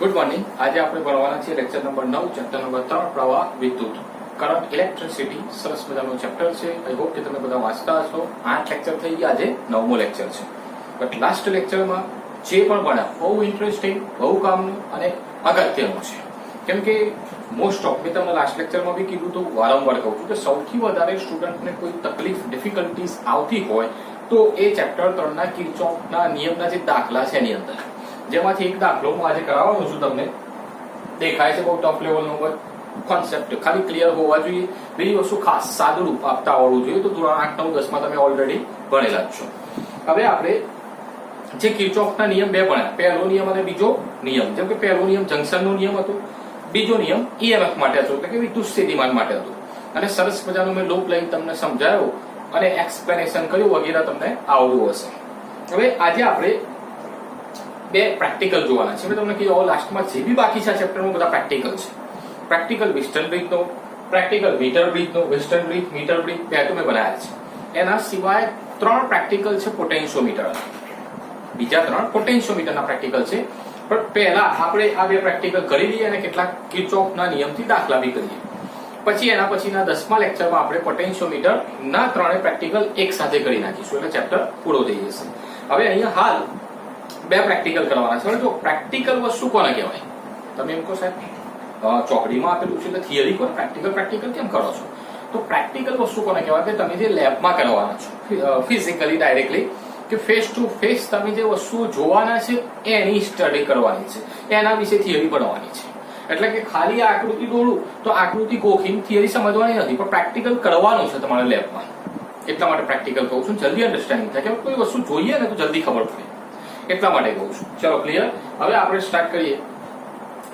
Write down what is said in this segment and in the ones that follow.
Good morning. આજે આપણે ભણવાના છે લેક્ચર નંબર 9 ચેપ્ટર નંબર 3 પ્રવાહ વિદ્યુત કરંટ ઇલેક્ટ્રિસિટી. સરસ મજાનું ચેપ્ટર છે. આઈ હોપ કે તમે બધા વાંચતા હશો. 8 લેક્ચર થઈ ગયા, આજે 9મો લેક્ચર છે. બટ લાસ્ટ લેક્ચરમાં જે પણ ભણ્યા બહુ ઇન્ટરેસ્ટિંગ, બહુ કામનું અને અગત્યનું છે. કેમ કે મોસ્ટ ઓફ મેં તમને લાસ્ટ લેક્ચરમાં બી કીધું તો વારંવાર કહું છું કે સૌથી વધારે સ્ટુડન્ટને કોઈ તકલીફ ડિફિકલ્ટીઝ આવતી હોય તો એ ચેપ્ટર 3ના કિર્ચોફના નિયમના જે દાખલા છે એની અંદર, જેમાંથી એક દાખલો હું આજે કરાવવાનો છું. તમને દેખાય છે બહુ ટફ લેવલનો કોન્સેપ્ટ, ખાલી ક્લિયર હોવા જોઈએ. બીજી વસ્તુ ખાસ સાદું રૂપ આપતા આવડવું જોઈએ. તો ધોરણ 8, 9, 10માં તમે ઓલરેડી ભણેલા જ છો. હવે આપણે જે કિર્ચોફના નિયમ બે ભણ્યા, પહેલો નિયમ અને બીજો નિયમ. જેમ કે પહેલો નિયમ જંકશનનો નિયમ હતો, બીજો નિયમ ઈએમએફ માટે હતો, એટલે કે વિદ્યુત સ્થિતિમાન માટે હતો. અને સરસ મજાનો મેં લૂપ લઈને તમને સમજાયો અને એક્સપ્લેનેશન કર્યું વગેરે તમને આવડ્યું હશે. હવે આજે આપણે બે પ્રેક્ટિકલ જોવાના છે. મેં તમને કીધું લાસ્ટમાં જે બી બાકી છે આ ચેપ્ટરમાં બધા પ્રેક્ટિકલ છે. પ્રેક્ટિકલ વેસ્ટર્ન બ્રિજનો, પ્રેક્ટિકલ મીટર બ્રિજનો, વેસ્ટર્ન બ્રિજ, મીટર બ્રિજ બે તો મેં બનાવ્યા છે. એના સિવાય 3 પ્રેક્ટિકલ છે પોટેન્શિયોમીટર. બીજા 3 પોટેન્શિયોમીટરના પ્રેક્ટિકલ છે. પણ પહેલા આપણે આ બે પ્રેક્ટિકલ કરી લઈએ અને કેટલાક કિર્ચોફના નિયમથી દાખલા બી કરીએ. પછી એના પછીના 10મા લેક્ચરમાં આપણે પોટેન્શિયોમીટરના 3 પ્રેક્ટિકલ એક સાથે કરી નાખીશું, એટલે ચેપ્ટર પૂરો થઈ જશે. હવે અહીંયા હાલ બે પ્રેક્ટિકલ કરવાના છે. જો પ્રેક્ટિકલ વસ્તુ કોને કહેવાય? તમે એમ કહો સાહેબ ચોકડીમાં આપેલું છે એટલે થિયરી કોને પ્રેક્ટિકલ કેમ કરો છો? તો પ્રેક્ટિકલ વસ્તુ કોને કહેવાય કે તમે જે લેબમાં કરવાના છો, ફિઝિકલી ડાયરેક્ટલી, કે ફેસ ટુ ફેસ તમે જે વસ્તુઓ જોવાના છે એની સ્ટડી કરવાની છે, એના વિશે થિયરી ભણવાની છે. એટલે કે ખાલી આકૃતિ દોડું તો આકૃતિ ગોખીને થિયરી સમજવાની નથી, પણ પ્રેક્ટિકલ કરવાનું છે તમારે લેબમાં. એટલા માટે પ્રેક્ટિકલ કહું છું, જલ્દી અન્ડરસ્ટેન્ડિંગ થાય. કે કોઈ વસ્તુ જોઈએ ને તો જલ્દી ખબર પડે, એટલા માટે કહું છું. ચલો ક્લિયર. હવે આપણે સ્ટાર્ટ કરીએ,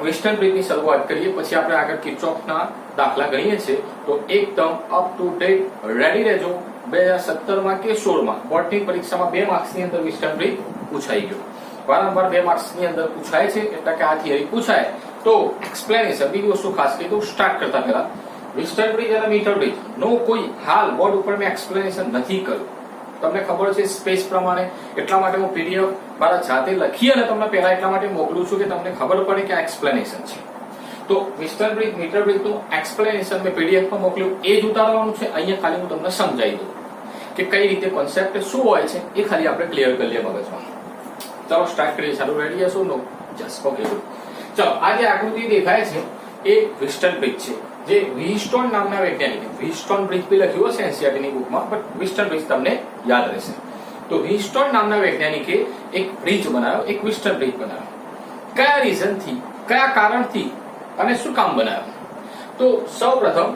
વેસ્ટર્ન બ્રિજની શરૂઆત કરીએ, પછી આપણે આગળ કિર્ચોફના દાખલા ગણીએ છીએ. તો એકદમ અપ ટુ ડેટ રેડી રહેજો. 2017માં કે 16માં બોર્ડની પરીક્ષામાં 2 માર્ક્સની અંદર વેસ્ટર્ન બ્રિજ પૂછાઈ ગયો. વારંવાર 2 માર્ક્સની અંદર પૂછાય છે, એટલે કે આ થિયરી પૂછાય તો એક્સપ્લેનેશન. બીજી વસ્તુ ખાસ કરી તો સ્ટાર્ટ કરતા પહેલા વેસ્ટર્ન બ્રિજ અને મીટર બ્રિજ નો કોઈ હાલ બોર્ડ ઉપર મેં એક્સપ્લેનેશન નથી કર્યું. તમને ખબર છે સ્પેસ પ્રમાણે, એટલા માટે હું પીડીએફ મારા જાતે લખી અને તમને પહેલા એટલા માટે મોકલું છું કે તમને ખબર પડે કે આ એક્સપ્લેનેશન છે. તો વેસ્ટર્ન બ્રિજ, મીટર બ્રિજનું એક્સપ્લેનેશન મેં પીડીએફમાં મોકલ્યું, એ જ ઉતારવાનું છે. અહીંયા ખાલી હું તમને સમજાવી દઉં કે કઈ રીતે કોન્સેપ્ટ શું હોય છે, એ ખાલી આપણે ક્લિયર કરી લઈએ મગજમાં. ચલો સ્ટાર્ટ કરીએ. ચાલુ રેડી હશો? નો જસ્ટ ઓકે. ચલો આ જે આકૃતિ દેખાય છે એ વેસ્ટર્ન બ્રિજ છે, જે વ્હીટસ્ટોન નામના વૈજ્ઞાનિકે, વ્હીટસ્ટોન બ્રિજ બી લખ્યું હશે એનસીઈઆરટીની બુકમાં, બટ વેસ્ટર્ન બ્રિજ તમને યાદ રહેશે. તો વ્હીટસ્ટોન નામના વૈજ્ઞાનિકે એક બ્રિજ બનાવ્યો, એક વેસ્ટર્ન બ્રિજ બનાવ્યો. કયા રીઝનથી, કયા કારણથી અને શું કામ બનાવ્યો? તો સૌપ્રથમ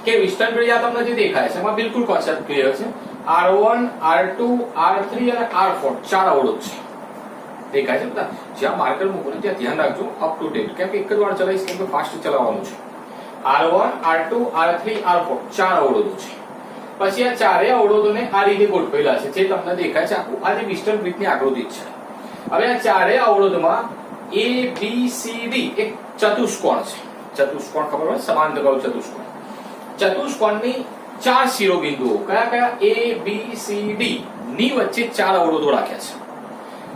કે વેસ્ટર્ન બ્રિજ આ તમને જે દેખાય છે એમાં બિલકુલ કોન્સેપ્ટ ક્લિયર છે. R1, R2, R3 અને R4 4 અવરોધ છે. દેખાય છે બધા? જ્યાં માર્કર મૂકો ને ત્યાં ધ્યાન રાખજો, અપ ટુ ડેટ. કેમ કે એક જ વાર ચલાવીશ, કેમ કે ફાસ્ટ ચલાવવાનું છે. R1, R2, R3, R4 4 અવરોધો છે. પછી આ ચારેય અવરોધોને આ રીતે ગોઠવેલા છે, જે તમને દેખાય છે. આખું આ જે વેસ્ટર્ન બ્રિજની આકૃતિ છે. હવે આ ચારેય અવરોધમાં A, B, C, D એક ચતુષ્કોણ છે. ચતુષ્કોણ ખબર હોય? સમાંતર ચતુષ્કોણ. ચતુષ્કોણની 4 શિરોબિંદુઓ કયા કયા? A, B, C, D ની વચ્ચે 4 અવરોધો રાખ્યા છે.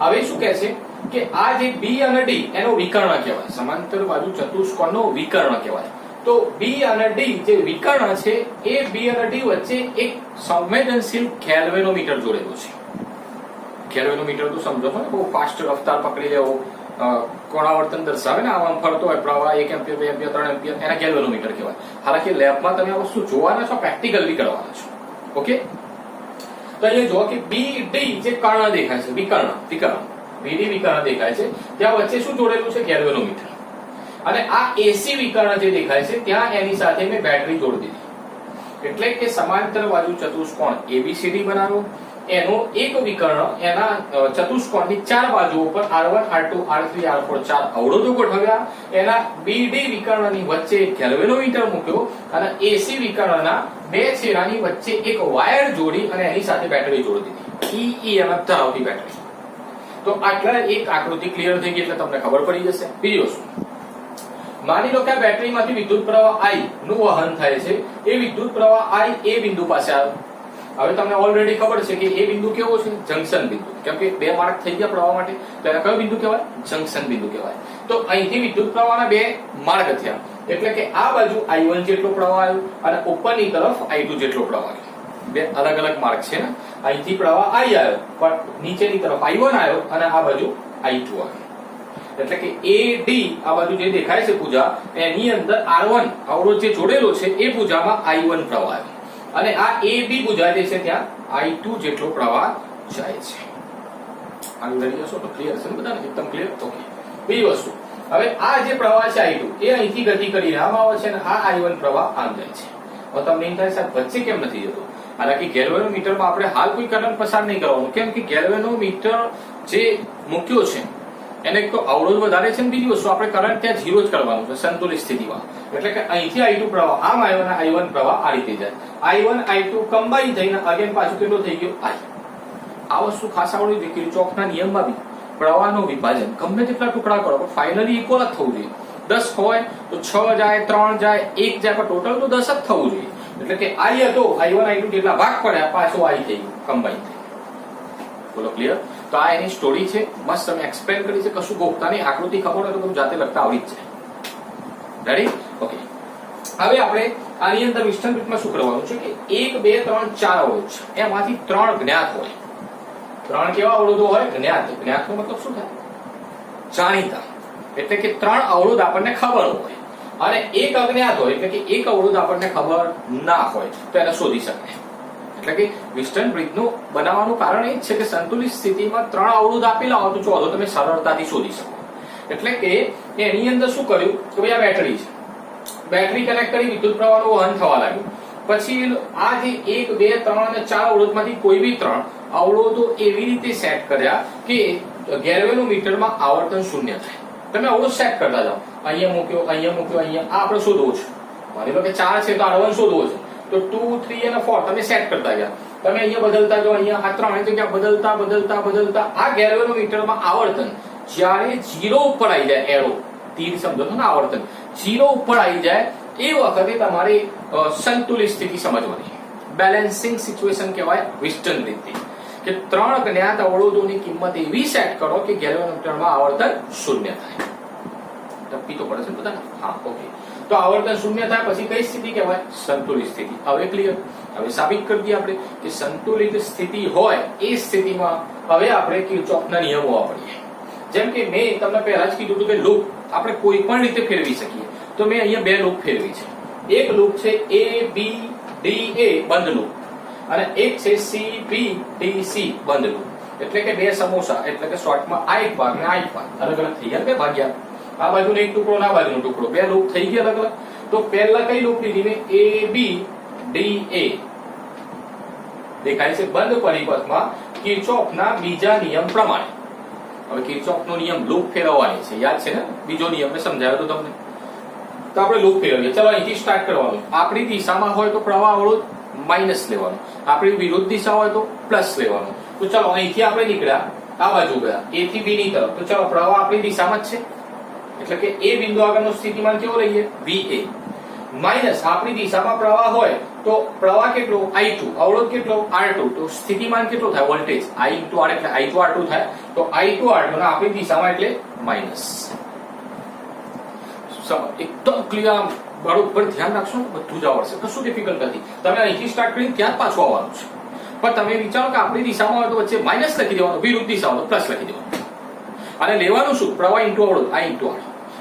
હવે શું કહે છે કે આ જે B અને D એનો વિકર્ણ કહેવાય, સમાંતર બાજુ ચતુષ્કોણનો વિકર્ણ કહેવાય. તો B અને D જે વિકર્ણ છે એ B અને D વચ્ચે એક સંવેદનશીલ ગેલ્વેનોમીટર જોડેલું છે. ગેલ્વેનોમીટર તો સમજો છો ને, બહુ ફાસ્ટ રફતાર પકડી લેવો, કોણાવર્તન દર્શાવે ને, આમ ફરતો હોય પ્રવાહ 1 એમ્પિયર, 2 એમ્પિયર, 3 એમ્પિયર, એના ગેલ્વેનોમીટર કહેવાય. હાલાકી લેબમાં તમે આ વસ્તુ જોવાના છો, પ્રેક્ટિકલી કરવાના છો. ઓકે. તો અહીંયા જો કે BD જે કર્ણ દેખાય છે, વિકર્ણ BD વિકર્ણ દેખાય છે, ત્યાં વચ્ચે શું જોડેલું છે? ગેલ્વેનોમીટર. અને આ AC વિકર્ણ જે દેખાય છે ત્યાં એની સાથે મેં બેટરી જોડી દીધી. એટલે કે સમાંતર બાજુ ચતુષ્કોણ ABCD બનાવ્યો, એનો એક વિકર્ણ એના ચતુષ્કોણની 4 બાજુઓ પર R1, R2, R3, R4 4 અવરોધો ગોઠવ્યા. એના BD વિકર્ણની વચ્ચે એક ગેલ્વેનોમીટર મૂક્યો અને AC વિકર્ણના 2 છેડાની વચ્ચે એક વાયર જોડી અને એની સાથે બેટરી જોડી દીધી, EMF ધરાવતી બેટરી. તો આટલા એક આકૃતિ ક્લિયર થઈ ગઈ એટલે તમને ખબર પડી જશે. બીજી વસ્તુ, માની લો કે આ બેટરીમાંથી વિદ્યુત પ્રવાહ I નું વહન થાય છે. એ વિદ્યુત પ્રવાહ I એ બિંદુ પાસે આવ્યો. હવે તમને ઓલરેડી ખબર છે કે એ બિંદુ કેવો છે? જંકશન બિંદુ. કેમ કે 2 માર્ક થઈ ગયા પ્રવાહ માટે, તો એને કયો બિંદુ કહેવાય? જંકશન બિંદુ કહેવાય. તો અહીંથી વિદ્યુત પ્રવાહના 2 માર્ગ થયા, એટલે કે આ બાજુ I1 જેટલો પ્રવાહ આવ્યો અને ઉપરની તરફ I2 જેટલો પ્રવાહ આવ્યો. 2 અલગ અલગ માર્ગ છે ને. અહીંથી પ્રવાહ I આવ્યો, પણ નીચેની તરફ I1 આવ્યો અને આ બાજુ I2 આવ્યો. એટલે કે AD આ બાજુ જે દેખાય છે પૂજા, એની અંદર R1 અવરોધ જે જોડેલો છે એ પૂજામાં I1 પ્રવાહ આવ્યો અને આ AB પૂજા જે છે ત્યાં I2 જેટલો પ્રવાહ જાય છે. આની લઈ જશો તો ક્લિયર છે બધાને? એકદમ ક્લિયર. ઓકે. બીજી વસ્તુ, હવે આ જે પ્રવાહ છે I2 એ અહીંથી ગતિ કરીને આમ આવે છે અને આ I1 પ્રવાહ આમ જાય છે. હવે તમને એમ થાય સાહેબ વચ્ચે કેમ નથી જતો? હાલાકી ગેલ્વેનોમીટરમાં આપણે હાલ કોઈ કરંટ પસાર નહીં કરવાનું, કેમ કે ગેલ્વેનોમીટર જે મૂક્યો છે એને એક તો અવરોધ વધારે છે ને બીજી વસ્તુ આપણે કરંટ ત્યાં 0 જ કરવાનું છે સંતુલિત સ્થિતિમાં. એટલે કે અહીંથી I2 પ્રવાહ આમ આવ્યો અને I1 પ્રવાહ આ રીતે જાય. I1 I2 કમ્બાઈન થઈને અગેન પાછું કેટલો થઈ ગયો? I. આ વસ્તુ ખાસ આવડવી જોઈએ. કિર્ચોફના નિયમમાં બી પ્રવાહનું વિભાજન ગમે તેટલા ટુકડા કરો પણ ફાઇનલી ઇક્વલ જ થવું જોઈએ. 10 હોય તો 6 જાય, 3 જાય, 1 જાય, પણ ટોટલ તો 10 જ થવું જોઈએ. એટલે કે I હતો, I1 I2 જેટલા ભાગ પડ્યા પાછો I થઈ ગયું, કમ્બાઈન થઈ. બોલો ક્લિયર? તો આ એની સ્ટોરી છે, મસ્ત તમે એક્સપ્લેન કરી છે. કશું ગોખતા નહીં, આકૃતિ ખબર હોય તો બધું જાતે લખતા આવડી જ જાય. રેડી? ઓકે. હવે આપણે આની અંદર વિસ્ટન રીતમાં શું કરવાનું છે કે 1 2 3 4 અવરોધ છે, એમાંથી 3 જ્ઞાત હોય. 3 કેવા અવરોધો હોય? જ્ઞાત. જ્ઞાતનો મતલબ શું થાય? જાણીતા. એટલે કે 3 અવરોધ આપણને ખબર હોય અને 1 અજ્ઞાત હોય, એટલે કે 1 અવરોધ આપણને ખબર ના હોય તો એને શોધી શકાય. એટલે કે વિસ્ટન બ્રિજનું બનાવવાનું કારણ એ જ છે કે સંતુલિત સ્થિતિમાં 3 અવરોધ આપેલા હોય તો ચાલો તમે સરળતાથી શોધી શકો. એટલે કે એની અંદર શું કર્યું કે ભાઈ આ બેટરી છે, બેટરી કનેક્ટ કરી વિદ્યુત પ્રવાહનું વહન થવા લાગ્યું. પછી આ જે 1 2 3 અને 4 અવરોધમાંથી કોઈ બી 3 અવરોધો એવી રીતે સેટ કર્યા કે ગેલ્વેનોમીટરમાં આવર્તન શૂન્ય થાય. તમે અવરોધ સેટ કરતા જાઓ, અહીંયા મૂક્યો, અહીંયા મૂક્યો, અહીંયા. આ આપણે શોધવો છે. માની લો કે 4 છે તો R1 શોધવો છે, તો 2 3 અને 4 તમે સેટ કરતા ગયા. તમે અહીંયા બદલતા જાઓ, અહીંયા આ 3 જગ્યા બદલતા બદલતા બદલતા આ ગેલ્વેનોમીટરમાં આવર્તન જ્યારે 0 ઉપર આવી જાય, એરો તીર સમજો છો ને, આવર્તન 0 ઉપર આવી જાય એ વખતે તમારે સંતુલિત સ્થિતિ સમજવાની. બેલેન્સિંગ સિચ્યુએશન કહેવાય વિસ્ટન રીતથી, કે 3 જ્ઞાત અવરોધોની કિંમત એવી સેટ કરો કે ગેલ્વેનોમીટરમાં આવર્તન શૂન્ય થાય. ટપ્પી તો પડે છે બધાને? હા, ઓકે. તો આવર્તન શૂન્ય થાય પછી કઈ સ્થિતિ કહેવાય? સંતુલિત સ્થિતિ. હવે ક્લિયર? હવે સાબિત કરી દઈએ આપણે કે સંતુલિત સ્થિતિ હોય એ સ્થિતિમાં હવે આપણે કિર્ચોફના નિયમો વાપરીએ. જેમ કે મેં તમને પહેલા જ કીધું હતું કે લૂપ આપણે કોઈ પણ રીતે ફેરવી શકીએ. તો મેં અહીંયા 2 લૂપ ફેરવી છે. એક લૂપ છે A B D A બંધ લૂપ અને એક છે C B D C બંધ લૂપ. એટલે કે 2 સમોસા, એટલે કે શોર્ટમાં આ એક ભાગ ને આ એક ભાગ અલગ અલગ થઈ ગયા, 2 ભાગ્યા. આ બાજુનો એક ટુકડો ને આ બાજુનો ટુકડો, 2 લૂપ થઈ ગયા અલગ અલગ. તો પહેલા કઈ લૂપ લીધી મેં? A B D A. દેખાય છે બંધ પરિપથમાં કિર્ચોફના બીજા નિયમ પ્રમાણે. હવે કિર્ચોફનો નિયમ લૂપ ફેરવવાની છે, યાદ છે ને? બીજો નિયમ મેં સમજાવ્યો તો તમને. તો આપણે લૂપ ફેરવીએ. ચલો અહીંથી સ્ટાર્ટ કરવાનું. આપણી દિશામાં હોય તો પ્રવાહ અવરોધ માઇનસ લેવાનો, આપણી વિરુદ્ધ દિશા હોય તો પ્લસ લેવાનો. તો ચલો અહીંથી આપણે નીકળ્યા, આ બાજુ ગયા A થી B ની તરફ. તો ચલો પ્રવાહ આપણી દિશામાં જ છે, એટલે કે એ બિંદુ આગળનો સ્થિતિમાન કેવો લઈએ? VA. માઇનસ આપણી દિશામાં પ્રવાહ હોય તો પ્રવાહ કેટલો? I2. અવરોધ કેટલો? R2. તો સ્થિતિમાન કેટલો થાય? વોલ્ટેજ I × R, એટલે I2 R2 થાય. તો I2 R2 ને આપણી દિશામાં એટલે માઇનસ. એકદમ ક્લિયર. બરોબર ધ્યાન રાખશો ને બધું જ આવડશે, કશું ડિફિકલ્ટ નથી. તમે અહીંથી સ્ટાર્ટ કરીને ત્યાં પાછું આવવાનું છે. પણ તમે વિચારો કે આપણી દિશામાં હોય તો વચ્ચે માઇનસ લખી દેવાનું, વિરુદ્ધ દિશામાં હોય તો પ્લસ લખી દેવાનું. અને લેવાનું શું? પ્રવાહ ઇન્ટુ અવરોધ I × R.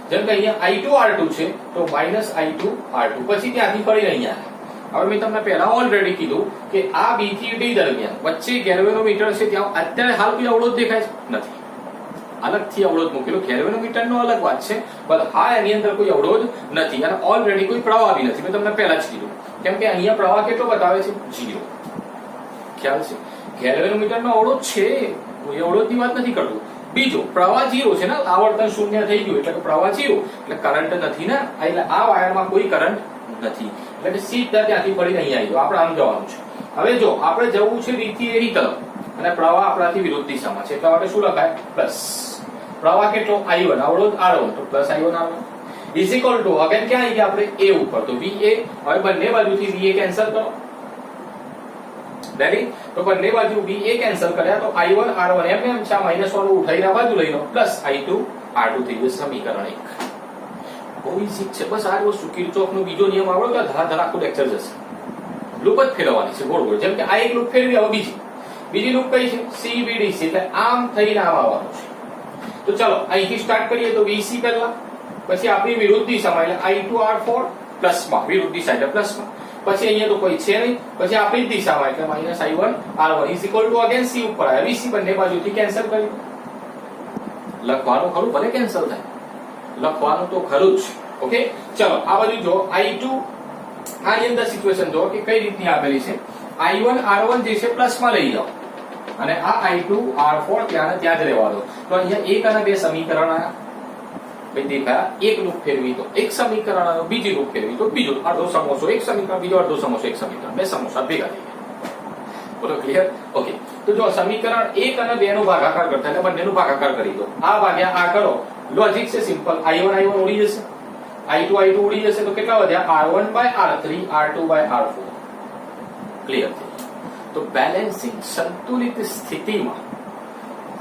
જેમ કે અહીંયા I2 R2 છે તો માઇનસ I2 R2. પછી ત્યાંથી ફરીને અહીંયા. હવે મેં તમને પહેલા ઓલરેડી કીધું કે આ B થી D દરમિયાન વચ્ચે ગેલ્વેનોમીટર છે, ત્યાં અત્યારે હાલ કોઈ અવરોધ દેખાય છે? નથી. અલગથી અવરોધ મૂકેલો. ગેલ્વેનોમીટરનો અલગ વાત છે, પણ હા એની અંદર કોઈ અવરોધ નથી અને ઓલરેડી કોઈ પ્રવાહ બી નથી. મેં તમને પહેલા જ કીધું, કેમ કે અહીંયા પ્રવાહ કેટલો બતાવે છે? 0. ખ્યાલ છે? ગેલ્વેનોમીટરનો અવરોધ છે, કોઈ અવરોધની વાત નથી કરતું. બીજો પ્રવાહ 0 છે ને, આવર્તન શૂન્ય થઈ ગયું એટલે કે પ્રવાહ 0, એટલે કરંટ નથી ને, એટલે આ વાયરમાં કોઈ કરંટ નથી. એટલે કે સીધા ત્યાંથી ફરીને અહીંયા આવી. આપણે આમ જવાનું છે. હવે જો આપણે જવું છે B થી A ની તરફ અને પ્રવાહ આપણાથી વિરુદ્ધ દિશામાં છે, એટલા માટે શું લખાય? પ્લસ. પ્રવાહ કેટલો? I1. અવરોધ R1, તો plus I1 R1 is equal to again ક્યાં આવી ગયા આપણે? A ઉપર. તો VA. હવે બંને બાજુથી VA કેન્સલ કરો. રેડી? તો બંને બાજુ b એ કેન્સલ કર્યા તો i1 r1 એમ છે, આ માઈનસ વાળું ઉઠાઈને આ બાજુ લઈ લો પ્લસ i2 r2 થઈ જશે સમીકરણ 1. બહુ ઈઝી છે. બસ આ વસ્તુ કિર્ચોફનો બીજો નિયમ આવડો તો ધડા ધડા આખું લેક્ચર જશે. લૂપ જ ફેરવવાની છે ગોળ ગોળ. જેમ કે આ એક લૂપ ફેરવી, હવે બીજી લૂપ કઈ છે CBDC, એટલે આમ થઈને આમ આવવાનું છે. તો ચલો અહીંથી સ્ટાર્ટ કરીએ તો VC પહેલા, પછી આપણી વિરુદ્ધ દિશામાં એટલે I2 R4 પ્લસમાં, વિરુદ્ધ દિશા એટલે પ્લસમાં, પછી અહીંયા તો કોઈ છે નહીં, પછી આપણી જ દિશામાં એટલે minus I1 R1 is equal to again C ઉપર આવ્યા. VC બંને બાજુથી કેન્સલ કરી લખવાનું ખરું, ભલે કેન્સલ થાય, લખવાનું તો ખરું જ. ઓકે, ચલો આ બાજુ જો I2, આની અંદર સિચ્યુએશન જો કે કઈ રીતની આપેલી છે. I1 R1 જે છે પ્લસમાં લઈ જાઓ અને આ I2 R4 ત્યાં જ રહેવા દો. તો અહીંયા એક અને બે સમીકરણ ભાઈ દેખાયા. એક લૂપ ફેરવી તો એક સમીકરણ, બીજી લૂપ ફેરવી તો બીજો, અડધો સમોસો એક સમીકરણ, બીજો અડધો સમોસો એક સમીકરણ, બે સમોસા ભેગા થઈ ગયા. બોલો ક્લિયર? ઓકે, તો જો સમીકરણ 1 અને 2 નો ભાગાકાર કરતા એટલે બંનેનો ભાગાકાર કરી દો. આ ભાગ્યા આ કરો, લોજિક છે સિમ્પલ. I1 ઉડી જશે, I2 ઉડી જશે, તો કેટલા વધ્યા R1/R3 R2/R4. ક્લિયર છે? તો બેલેન્સિંગ, સંતુલિત સ્થિતિમાં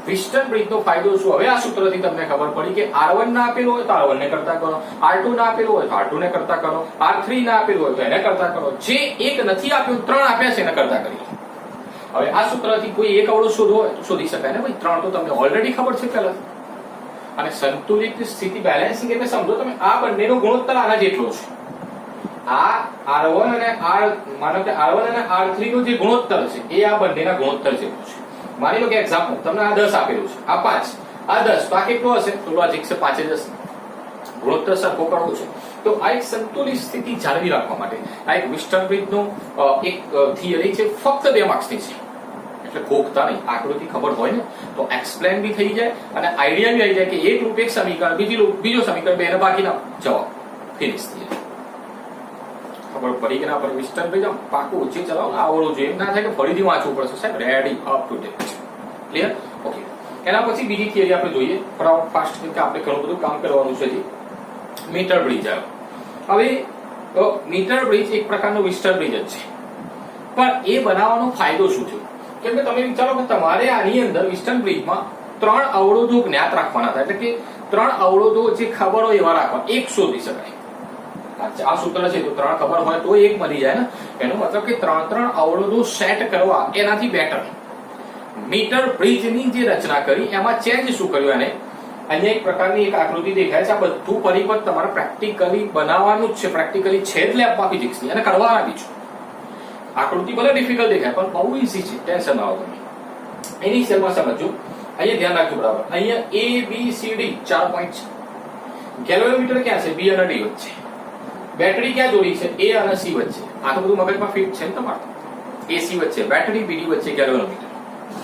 વિસ્ટન બ્રિજનો ફાયદો શું? હવે આ સૂત્રથી તમને ખબર પડી કે R1 ના આપેલું હોય તો R1 ને કરતા કરો, R2 ના આપેલું હોય તો R2 ને કરતા કરો, R3 ના આપેલું હોય તો એને કરતા કરો, જે એક નથી આપ્યું 3 આપ્યા છે એને કરતા કરી. હવે આ સૂત્રથી કોઈ એક અવળો શોધવો હોય તો શોધી શકાય ને ભાઈ, 3 તો તમને ઓલરેડી ખબર છે પહેલાથી. અને સંતુલિત સ્થિતિ બેલેન્સિંગ એટલે સમજો તમે આ બંનેનો ગુણોત્તર આના જેટલો છે. આ R1 અને માનો કે R1 અને R3 નો જે ગુણોત્તર છે એ આ બંનેના ગુણોત્તર જેટલો છે. માની લો કે એક્ઝામ્પલ તમને આ 10 આપેલું છે, આ 5, આ 10, તો આ કેટલો હશે? તો લોજિક છે 5 જ હશે. ગુણોત્તર સરખો કરવો છે. તો આ એક સંતુલિત સ્થિતિ જાળવી રાખવા માટે આ એક વિસ્ટન બ્રિજનો એક થિયરી છે, ફક્ત 2 માર્ક્સની છે. એટલે ખોખતા નહીં, આકૃતિ ખબર હોય ને તો એક્સપ્લેન બી થઈ જાય અને આઈડિયા બી આવી જાય કે એક લૂપ એક સમીકરણ, બીજો સમીકરણ, બે બાકીના જવાબ ફિનિશ થઈ જાય. ખબર પડી કે ના પડી? વિસ્ટન બ્રિજ આમ પાકું જે ચલાવો આવડવું જોઈએ, એમ ના થાય કે ફરીથી વાંચવું પડશે. સાહેબ ready, up to date. Clear? Okay, એના પછી બીજી થિયરી આપણે જોઈએ ફટાફટ ફાસ્ટ, કેમ કે આપણે ઘણું બધું કામ કરવાનું છે. મીટર બ્રિજ આવ્યો. હવે મીટર બ્રિજ એક પ્રકારનો વિસ્ટન બ્રિજ જ છે, પણ એ બનાવવાનો ફાયદો શું થયો? કેમ કે તમે વિચારો કે તમારે આની અંદર વિસ્ટન બ્રિજમાં 3 અવરોધો જ્ઞાત રાખવાના હતા, એટલે કે 3 અવરોધો જે ખબર હોય એવા રાખવા, એક શોધી શકાય. આ સૂત્ર છે તો 3 ખબર હોય તો એક મળી જાય ને. એનો મતલબ કે 3 અવરોધો સેટ કરવા એનાથી બેટર મીટર બ્રિજની જે રચના કરી એમાં ચેન્જ શું કર્યું? એને અહીંયા એક પ્રકારની એક આકૃતિ દેખાય છે. આ બધું પરિપથ તમારે પ્રેક્ટિકલી બનાવવાનું જ છે. પ્રેક્ટિકલી છે જ લેબમાં ફિઝિક્સની અને કરવાના બી છો. આકૃતિ ભલે ડિફિકલ્ટ દેખાય પણ બહુ ઈઝી છે, ટેન્શન ના આવો તમે. ઇનિશિયલમાં સમજો, અહીંયા ધ્યાન રાખજો બરાબર. અહીંયા A B C D 4 point છે. ગેલ્વેનોમીટર ક્યાં છે? B અને D વચ્ચે. બેટરી ક્યાં જોડી છે? A અને C વચ્ચે. આ તો બધું મગજમાં ફિટ છે ને તમારે. AC વચ્ચે બેટરી, BD વચ્ચે ગેલ્વેનોમીટર.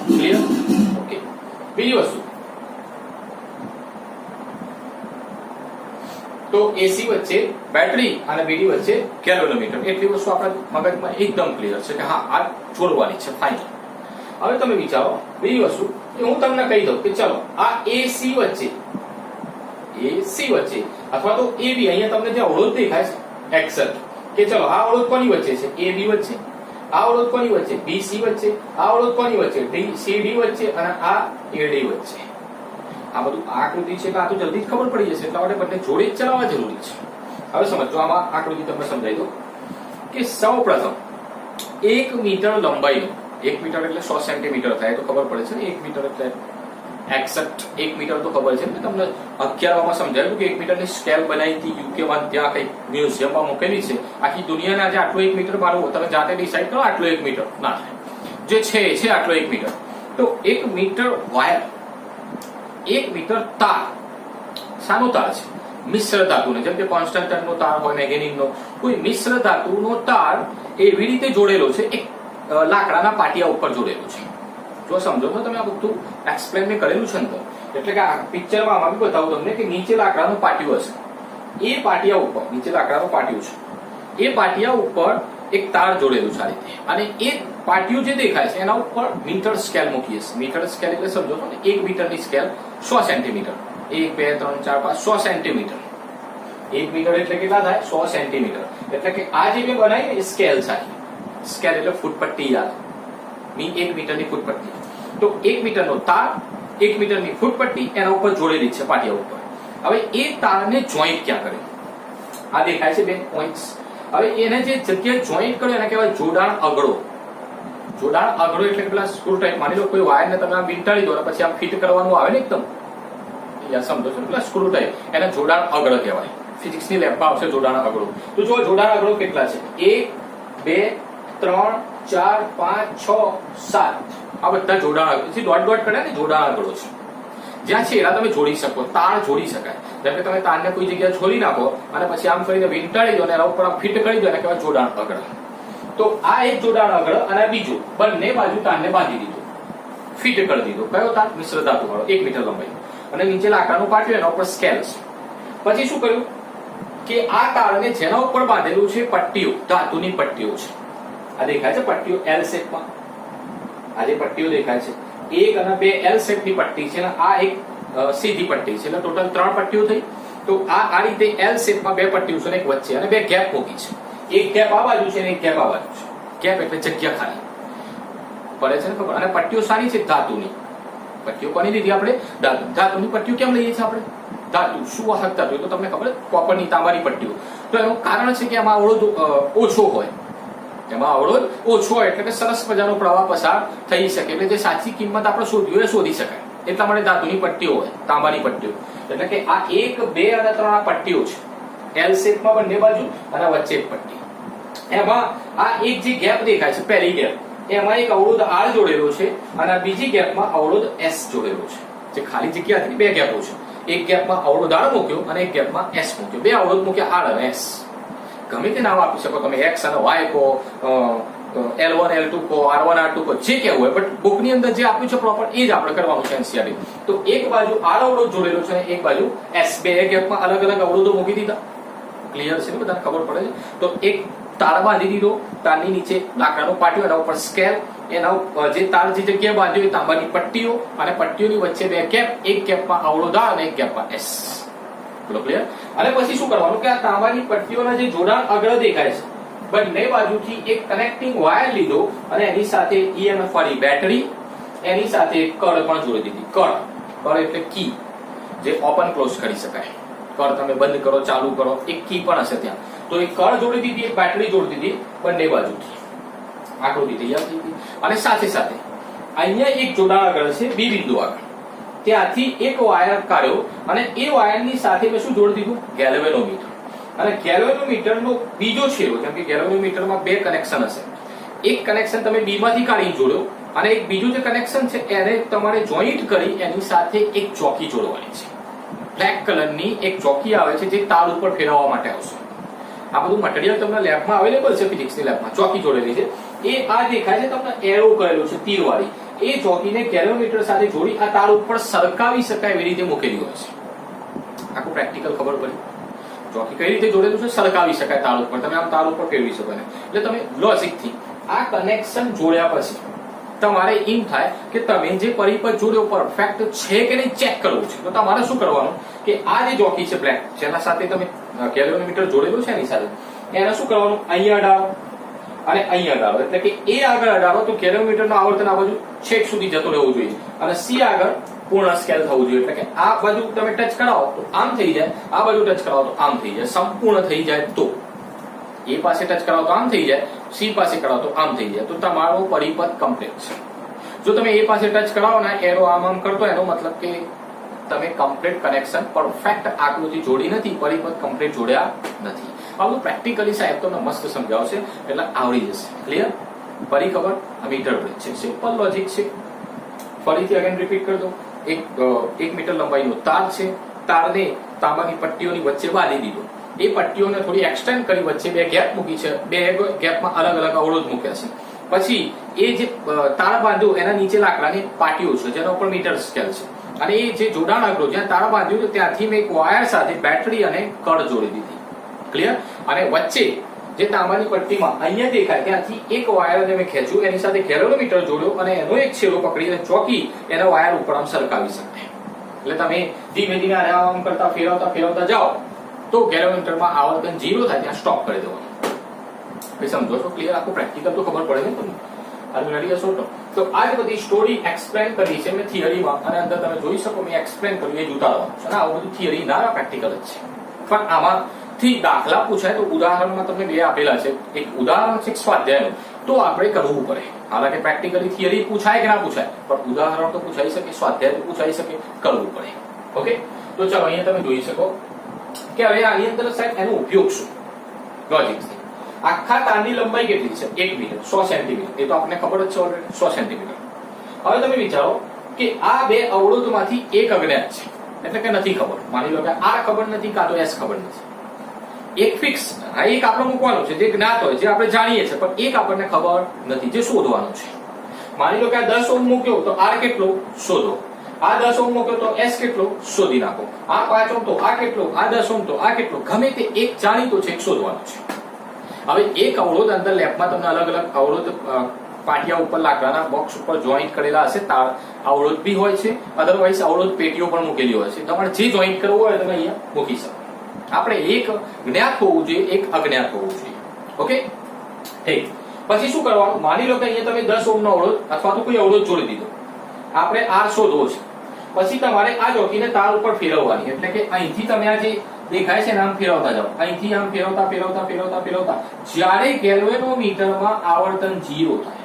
ક્લિયર? ઓકે, બીજી વસ્તુ તો AC વચ્ચે બેટરી અને BD વચ્ચે ગેલ્વેનોમીટર. એટલી વસ્તુ આપણા મગજમાં એકદમ ક્લિયર છે કે હા આ જોડવાની છે, ફાઇનલ. હવે તમે વિચારો બીજી વસ્તુ કે હું તમને કહી દઉં કે ચલો આ AC વચ્ચે અથવા તો AB, અહીંયા તમને જે અવરોધ દેખાય છે એક્સેલ, કે ચલો આ અવરોધ કોની વચ્ચે છે? AB વચ્ચે. આ અવરોધ કોની વચ્ચે? BC વચ્ચે. આ અવરોધ કોની વચ્ચે? CD વચ્ચે. અને આ AD વચ્ચે. આ બધું આકૃતિ છે એટલે આ તો જલ્દી જ ખબર પડી જશે, એટલા માટે બંને જોડે જ ચલાવવા જરૂરી છે. હવે સમજો, આમાં આકૃતિ તમને સમજાવી દો કે સૌપ્રથમ 1 મીટર લંબાઈનો, 1 મીટર એટલે 100 સેન્ટીમીટર થાય તો ખબર પડે છે ને. 1 મીટર એટલે એક્ઝેક્ટ 1 મીટર તો ખબર છે ને. તમને 11માં સમજાયું કે 1 મીટરની સ્કેલ બનાવી હતી યુકેમાં, ત્યાં કઈ મ્યુઝિયમમાં મૂકેલી છે. આખી દુનિયાને આજે આટલો 1 મીટર મારવો, તમે જાતે ડિસાઈડ કરો આટલો 1 મીટર ના થાય, જે છે આટલો 1 મીટર. તો 1 મીટર વાયર, 1 મીટર તાર, શાનો તાર છે? મિશ્ર ધાતુનો. જેમ કે કોન્સ્ટન્ટનો તાર હોય, મેગ્નેટિકનો, કોઈ મિશ્ર ધાતુનો તાર એવી રીતે જોડેલો છે, એક લાકડાના પાટિયા ઉપર જોડેલો છે. જો સમજો તો તમે આ બધું એક્સપ્લેન મેં કરેલું છે ને, તો એટલે કે આ પિક્ચરમાં આમાં બી બતાવું તમને કે નીચે લાકડાનું પાટિયું હશે. એ પાટિયા ઉપર, નીચે લાકડાનું પાટિયું છે, એ પાટિયા ઉપર એક તાર જોડેલું છે આ રીતે. અને એ પાટિયું જે દેખાય છે એના ઉપર મીટર સ્કેલ મૂકીએ છીએ. મીટર સ્કેલ એટલે સમજો તો ને 1 મીટરની સ્કેલ 100 સેન્ટીમીટર. 1 2 3 4 5 100 સેન્ટીમીટર. 1 મીટર એટલે કેટલા થાય? 100 સેન્ટીમીટર. એટલે કે આ જે મેં બનાવી ને એ સ્કેલ છે. સ્કેલ એટલે ફૂટપટ્ટી યાદ. મી 1 મીટરની ફૂટપટ્ટી. તો 1 મીટરનો તાર, 1 મીટરની ફૂટપટ્ટી એના ઉપર જોડેલી છે પાટિયા ઉપર. હવે એ તારને જોઈન્ટ ક્યાં કરે? આ દેખાય છે બે પોઈન્ટ્સ. હવે એને જે જગ્યાએ જોઈન્ટ કર્યો એને કહેવાય જોડાણ અગળો. જોડાણ અગળો એટલે કે પેલા સ્ક્રૂ ટાઈપ, માની લો કોઈ વાયરને તમે આમ વીંટાળી દો અને પછી આમ ફિટ કરવાનું આવે ને એકદમ, સમજો છો, પેલા સ્ક્રૂ ટાઈપ, એને જોડાણ અગળ કહેવાય. ફિઝિક્સની લેબમાં આવશે જોડાણ અગળો. તો જો જોડાણ અગળો કેટલા છે? 1 2 3 4 5 6 7. આ બધા જોડાણ અગળો છે. ડોટ ડોટ કર્યા ને જોડાણ અગળો છે. જ્યાં છે એના તમે જોડી શકો, તાર જોડી શકાય. જેમ કે તમે તારને કોઈ જગ્યાએ છોડી નાખો અને પછી આમ કરીને વીંટાળી દો અને એના ઉપર આમ ફિટ કરી દો, એને કહેવાય જોડાણ અગળ. તો આ એક જોડાણ અગળ અને બીજું, બંને બાજુ તારને બાંધી દીધો, ફિટ કરી દીધો. કયો તાર? મિશ્ર ધાતુ વાળો, 1 મીટર લંબાઈ, અને નીચે લાકડાનું પાટિયું, એના ઉપર સ્કેલ છે. પછી શું કર્યું કે આ તારને જેના ઉપર બાંધેલું છે પટ્ટીઓ, ધાતુની પટ્ટીઓ છે. આ દેખાય છે પટ્ટીઓ એલ શેપમાં. આ જે પટ્ટીઓ દેખાય છે, 1 અને 2 એલ શેપની પટ્ટી છે, અને આ એક સીધી પટ્ટી છે, એટલે ટોટલ 3 પટ્ટીઓ થઈ. તો આ રીતે એલ શેપમાં 2 પટ્ટીઓ છે, એક વચ્ચે અને 2 ગેપ મૂકી છે. એક ગેપ આ બાજુ છે અને એક ગેપ આ બાજુ છે. ગેપ એટલે જગ્યા ખાલી પડે છે ને, ખબર? અને પટ્ટીઓ સારી છે ધાતુની. પટ્ટીઓ કોની લીધી આપણે? ધાતુની પટ્ટીઓ કેમ લઈએ છીએ આપણે? ધાતુ, સુવાહક ધાતુ, તો તમને ખબર, કોપરની, તાંબાની પટ્ટીઓ. તો એનું કારણ છે કે એમાં અવરોધ ઓછો હોય, એમાં અવરોધ ઓછો હોય એટલે કે સરસ મજાનો પ્રવાહ પસાર થઈ શકે. એટલે જે સાચી કિંમત આપણે શોધવી હોય શોધી શકાય. એટલા માટે ધાતુની પટ્ટીઓ હોય, તાંબાની પટ્ટીઓ. એટલે કે આ 1 2 અને 3 આ પટ્ટીઓ છે, એલ શેપમાં બંને બાજુ, અને વચ્ચે એક પટ્ટી. એમાં આ એક જે ગેપ દેખાય છે, પહેલી ગેપ, એમાં એક અવરોધ R જોડેલો છે, અને બીજી ગેપમાં અવરોધ S જોડેલો છે. જે ખાલી જગ્યા હતી 2 ગેપો છે. એક ગેપમાં અવરોધ R મૂક્યો અને એક ગેપમાં S મૂક્યો. 2 અવરોધ મૂક્યા, R અને S. ગમે તે નામ આપી શકો તમે, X અને Y કહો, L1 L2 કહો, R1 R2 કહો, જે કહેવું હોય, બટ બુકની અંદર જે આપ્યું છે પ્રોપર એ જ આપણે કરવાનું છે એનસીઆરટી. તો એક બાજુ R અવરોધ જોડેલો છે અને એક બાજુ S. 2 ગેપમાં અલગ અલગ અવરોધો મૂકી દીધા. ક્લિયર છે ને? બધાને ખબર પડે છે? તો એક તાર બાંધી દીધો, તારની નીચે લાકડાનું પાટિયું, એના ઉપર સ્કેલ, એના જે તાર જે જગ્યાએ બાંધ્યો એ તાંબાની પટ્ટીઓ, અને પટ્ટીઓની વચ્ચે 2 ગેપ, એક ગેપમાં અવરોધ R અને એક ગેપમાં S. બોલો ક્લિયર? અને પછી શું કરવાનું કે આ તાંબાની પટ્ટીઓના જે જોડાણ આગળ દેખાય છે, બંને બાજુથી એક કનેક્ટિંગ વાયર લીધો અને એની સાથે EMF વાળી બેટરી, એની સાથે કળ પણ જોડી દીધી. કળ એટલે કી, જે ઓપન ક્લોઝ કરી શકાય. કળ તમે બંધ કરો, ચાલુ કરો, એક કી પણ હશે ત્યાં. તો એક કળ જોડી દીધી, એક બેટરી જોડી દીધી બંને બાજુથી. આકૃતિ તૈયાર થઈ ગઈ. અને સાથે સાથે અહીંયા એક જોડાણ આગળ છે, બી બિંદુ આગળ. ત્યાંથી એક વાયર કાઢ્યો અને એ વાયરની સાથે મેં શું જોડી દીધું? ગેલ્વેનોમીટર. અને ગેલ્વેનોમીટરનો બીજો છેડો, જેમ કે ગેલ્વેનોમીટરમાં 2 કનેક્શન હશે, એક કનેક્શન તમે બી માંથી કાઢી જોડો, અને એક બીજું જે કનેક્શન છે એને તમારે જોઈન્ટ કરી એની સાથે એક ચોકી જોડવાની છે. બ્લેક કલરની એક ચોકી આવે છે જે તાર ઉપર ફેરવવા માટે આવશે. આ બધું મટીરીયલ તમને લેબમાં અવેલેબલ છે, ફિઝિક્સની લેબમાં. ચોકી જોડેલી છે. એ આ દેખાય છે તમને એરો કરેલો છે તીરવાળી. એ ચોકીને ગેલ્વેનોમીટર સાથે જોડી આ તાર ઉપર સરકાવી શકાય એવી રીતે મૂકેલી હોય છે. આખું પ્રેક્ટિકલ ખબર પડી. ચોકી કઈ રીતે જોડેલું છે? સરકાવી શકાય તાર ઉપર. તમે આમ તાર ઉપર ફેરવી શકો ને. એટલે તમે લોજિકથી આ કનેક્શન જોડ્યા પછી તમારે એમ થાય કે તમે જે પરિપથ જોડ્યો પરફેક્ટ છે કે નહીં ચેક કરવું છે. તો તમારે શું કરવાનું કે આ જે ચોકી છે બ્લેક, જેના સાથે તમે ગેલ્વેનોમીટર જોડેલું છે એની સાથે, એને શું કરવાનું? અહીંયા અડાડો અને અહીંયા અડાડો. એટલે કે એ આગળ અડાડો તો ગેલ્વેનોમીટરનો આવર્તન આ બાજુ છેક સુધી જતો રહેવું જોઈએ, અને સી આગળ પૂર્ણ સ્કેલ થવું જોઈએ. એટલે કે આ બાજુ તમે ટચ કરાવો તો આમ થઈ જાય, આ બાજુ ટચ કરાવો તો આમ થઈ જાય. સંપૂર્ણ થઈ જાય તો એ પાસે ટચ કરાવો તો આમ થઈ જાય, સી પાસે કરાવો તો આમ થઈ જાય. તો તમારો પરિપથ કમ્પ્લીટ છે. જો તમે એ પાસે ટચ કરાવો ને એરો આમ કરતો, એનો મતલબ કે તમે કમ્પ્લીટ કનેક્શન, પરફેક્ટ આકૃતિ જોડી નથી, પરિપથ કમ્પ્લીટ જોડ્યા નથી. આ બધું પ્રેક્ટિકલી સાહેબ તમને મસ્ત સમજાવશે, એટલે આવડી જશે. ક્લિયર? ફરી ખબર? આ મીટર બ્રિજ છે, સિમ્પલ લોજિક છે. ફરીથી અગેન રિપીટ કરી દો. 1 મીટર લંબાઈનો તાર છે, તારને તાંબાની પટ્ટીઓની વચ્ચે બાંધી દીધો. એ પટ્ટીઓને થોડી એક્સટેન્ડ કરી વચ્ચે 2 ગેપ મૂકી છે, 2 ગેપમાં અલગ અલગ અવરોધ મૂક્યા છે. પછી એ જે તાર બાંધ્યો એના નીચે લાકડાની પાટીઓ છે જેના ઉપર મીટર સ્કેલ છે, અને એ જે જોડાણ આગળ જ્યાં તાર બાંધ્યું તો ત્યાંથી મેં એક વાયર સાથે બેટરી અને કળ જોડી દીધી. ક્લિયર? અને વચ્ચે જે તાંબાની પટ્ટીમાં અહીંયા દેખાય ત્યાંથી એક વાયરને મેં ખેંચ્યું, એની સાથે ગેલ્વેનોમીટર જોડ્યો અને એનો એક છેડો પકડીને ચોકી એના વાયર ઉપર આમ સરકાવી શકાય. એટલે તમે ધીમે ધીમે આમ કરતા ફેરવતા જાઓ તો ગેલ્વેનોમીટરમાં આવર્તન 0 થાય ત્યાં સ્ટોપ કરી દેવાનું. સમજો છો? ક્લિયર? આખું પ્રેક્ટિકલ તો ખબર પડે ને તમને. આર યુ રેડી અસો તો આ જ બધી સ્ટોરી એક્સપ્લેન કરી છે મેં થિયરીમાં, અને અંદર તમે જોઈ શકો મેં એક્સપ્લેન કર્યું એ જ ઉતારવાનું છે. આ બધું થિયરી ના પ્રેક્ટિકલ જ છે. પણ આમાંથી દાખલા પૂછાય તો ઉદાહરણમાં તમને બે આપેલા છે. એક ઉદાહરણ છે સ્વાધ્યાયનું, તો આપણે કરવું પડે. હાલાકે પ્રેક્ટિકલી થિયરી પૂછાય કે ના પૂછાય, પણ ઉદાહરણ તો પૂછાઈ શકે, સ્વાધ્યાય તો પૂછાઈ શકે, કરવું પડે. ઓકે, તો ચાલો અહીંયા તમે જોઈ શકો કે હવે આની અંદર સાહેબ એનો ઉપયોગ શું લોજિક છે. આખા તારની લંબાઈ કેટલી છે? 1 મીટર, 100 સેન્ટીમીટર. એ તો આપણને ખબર જ છે ઓલરેડી, 100 સેન્ટીમીટર. હવે તમે વિચારો કે આ બે અવરોધમાંથી એક અજ્ઞાત છે, એટલે કે નથી ખબર. માની લો કે આર ખબર નથી, કાં તો એસ ખબર નથી. એક ફિક્સ, આ એક આપણે મૂકવાનું છે જે જ્ઞાત હોય, જે આપણે જાણીએ છીએ, પણ એક આપણને ખબર નથી, જે શોધવાનું છે. માની લો કે આ 10 ઓહ્મ મૂક્યો તો આર કેટલો શોધો, આ 10 ઓહ્મ મૂક્યો તો એસ કેટલો શોધી નાખો, આ 5 ઓહ્મ તો આ કેટલો, આ 10 ઓહ્મ તો આ કેટલો, ગમે તે એક જાણીતો છે, એક શોધવાનો છે. હવે એક અવરોધ અંદર લેબમાં તમને અલગ અલગ અવરોધ પાટિયા ઉપર લાકડાના બોક્સ ઉપર જોઈન્ટ કરેલા હશે, તાર અવરોધ બી હોય છે, અધરવાઇઝ અવરોધ પેટીઓ પણ મૂકેલી હોય છે. તમારે જે જોઈન્ટ કરવું હોય તમે અહીંયા મૂકી શકો. આપણે એક જ્ઞાત હોવું જોઈએ, એક અજ્ઞાત હોવું જોઈએ. ઓકે, ઠીક. પછી શું કરવાનું? માની લો કે અહીંયા તમે 10 ઓહ્મનો અવરોધ અથવા તો કોઈ અવરોધ જોડી દીધો, આપણે આર શોધવો છે. પછી તમારે આ ચોકીને તાર ઉપર ફેરવવાની, એટલે કે અહીંથી તમે આ જે દેખાય છે આમ ફેરવતા જાઓ, અહીંથી આમ ફેરવતા ફેરવતા ફેરવતા ફેરવતા જ્યારે ગેલ્વેનોમીટરમાં આવર્તન 0 થાય,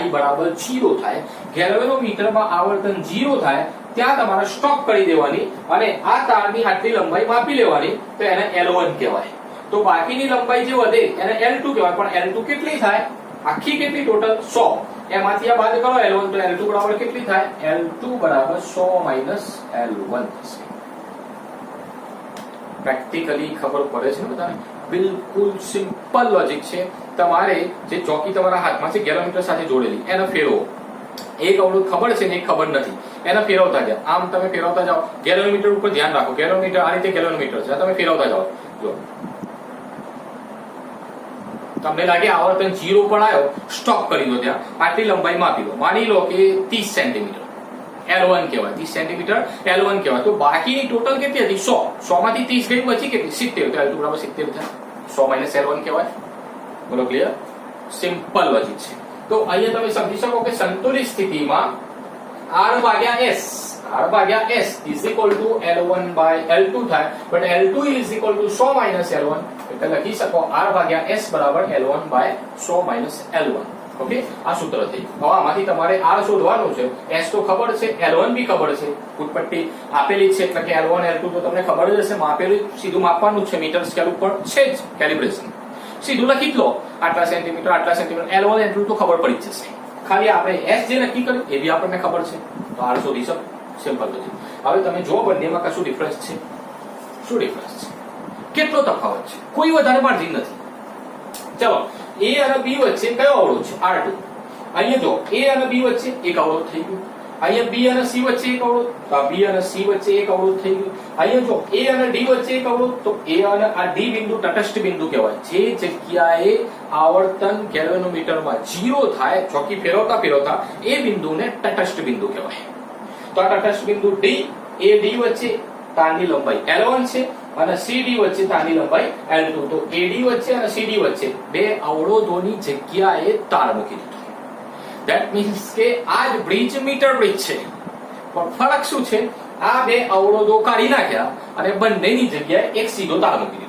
I બરાબર 0 થાય, ગેલ્વેનોમીટરમાં આવર્તન 0 થાય, ત્યાં તમારે સ્ટોપ કરી દેવાની અને આ તારની આટલી લંબાઈ માપી લેવાની, તો એને L1 કહેવાય. તો બાકીની લંબાઈ જે વધે એને L2 કહેવાય. પણ L2 કેટલી થાય? આખી કેટલી? ટોટલ 100. એમાંથી આ બાદ કરો L1, તો L2 બરાબર કેટલી થાય? L2 બરાબર 100 - L1 થશે. પ્રેક્ટિકલી ખબર પડે છે ને બધાને? બિલકુલ સિમ્પલ લોજિક છે. તમારે જે ચોકી તમારા હાથમાં છે ગેલોમીટર સાથે જોડેલી, એને ફેરવો. એક અવરોધ ખબર છે ને એક ખબર નથી, એને ફેરવતા જાઓ. આમ તમે ફેરવતા જાઓ, ગેલોમીટર ઉપર ધ્યાન રાખો. ગેલોમીટર આ રીતે ગેલોમીટર છે, તમે ફેરવતા જાઓ. જો તમને લાગે આવર્તન 0 પણ આવ્યો, સ્ટોપ કરી દો. ત્યાં આટલી લંબાઈ માપી લો. માની લો કે 30 સેન્ટીમીટર, L1 કહેવાય. 30 સેન્ટીમીટર L1 કહેવાય. તો બાકીની ટોટલ કેટલી હતી? 100. 100 માંથી 30 ગઈ, બચી કેટલી? 70. તો L2 બરાબર 70 થાય. 100 - L1 કહેવાય. બોલો, ક્લિયર? સિમ્પલ લોજિક છે. તો અહીંયા તમે સમજી શકો કે સંતુલિત સ્થિતિમાં R/S is equal to L1/L2 થાય, but L2 is equal to 100 - L1. એટલે લખી શકો R/S બરાબર L1/100 - L1. ઓકે, આ સૂત્ર થઈ. હવે આમાંથી તમારે R શોધવાનું છે. S તો ખબર છે, L1 બી ખબર છે, ફૂટપટ્ટી આપેલી છે, એટલે કે L1 L2 તો તમને ખબર જ હશે. માપેલું સીધું માપવાનું છે, મીટર સ્કેલ ઉપર છે જ કેલિબ્રેશન. સીધું લખી લો, આટલા સેન્ટીમીટર આટલા સેન્ટીમીટર. L1 L2 તો ખબર પડી જ જશે. ખાલી આપણે S જે નક્કી કર્યું એ બી આપણને ખબર છે, તો R શોધી શકો. સિમ્પલ છે. હવે તમે જો બંનેમાં કશું ડિફરન્સ છે? શું ડિફરન્સ છે? કેટલો તફાવત છે? કોઈ વધારે માર્જિન નથી. ચલો, A અને B વચ્ચે કયો અવરોધ છે? R2. અહીંયા જો A અને B વચ્ચે એક અવરોધ થઈ ગયું. અહીંયા B અને C વચ્ચે એક અવરોધ, B અને C વચ્ચે એક અવરોધ થઈ ગયું. અહીંયા જો A અને D વચ્ચે એક અવરોધ, તો A અને આ D બિંદુ તટસ્થ બિંદુ કહેવાય. જે જગ્યાએ આવર્તન ગેલ્વેનોમીટરમાં 0 થાય, ચોકી ફેરવતા ફેરવતા, એ બિંદુને તટસ્થ બિંદુ કહેવાય. તો આ તટસ્થ બિંદુ D, AD વચ્ચે તારની લંબાઈ L1 છે અને CD વચ્ચે તારની લંબાઈ L2. તો AD વચ્ચે અને CD વચ્ચે બે અવરોધોની જગ્યાએ તાર મૂકી દીધો. ધેટ મીન્સ કે આ જ બ્રિજ મીટર બ્રિજ છે, પણ ફરક શું છે? આ બે અવરોધો કાઢી નાખ્યા અને બંનેની જગ્યાએ એક સીધો તાર મૂકી દીધો.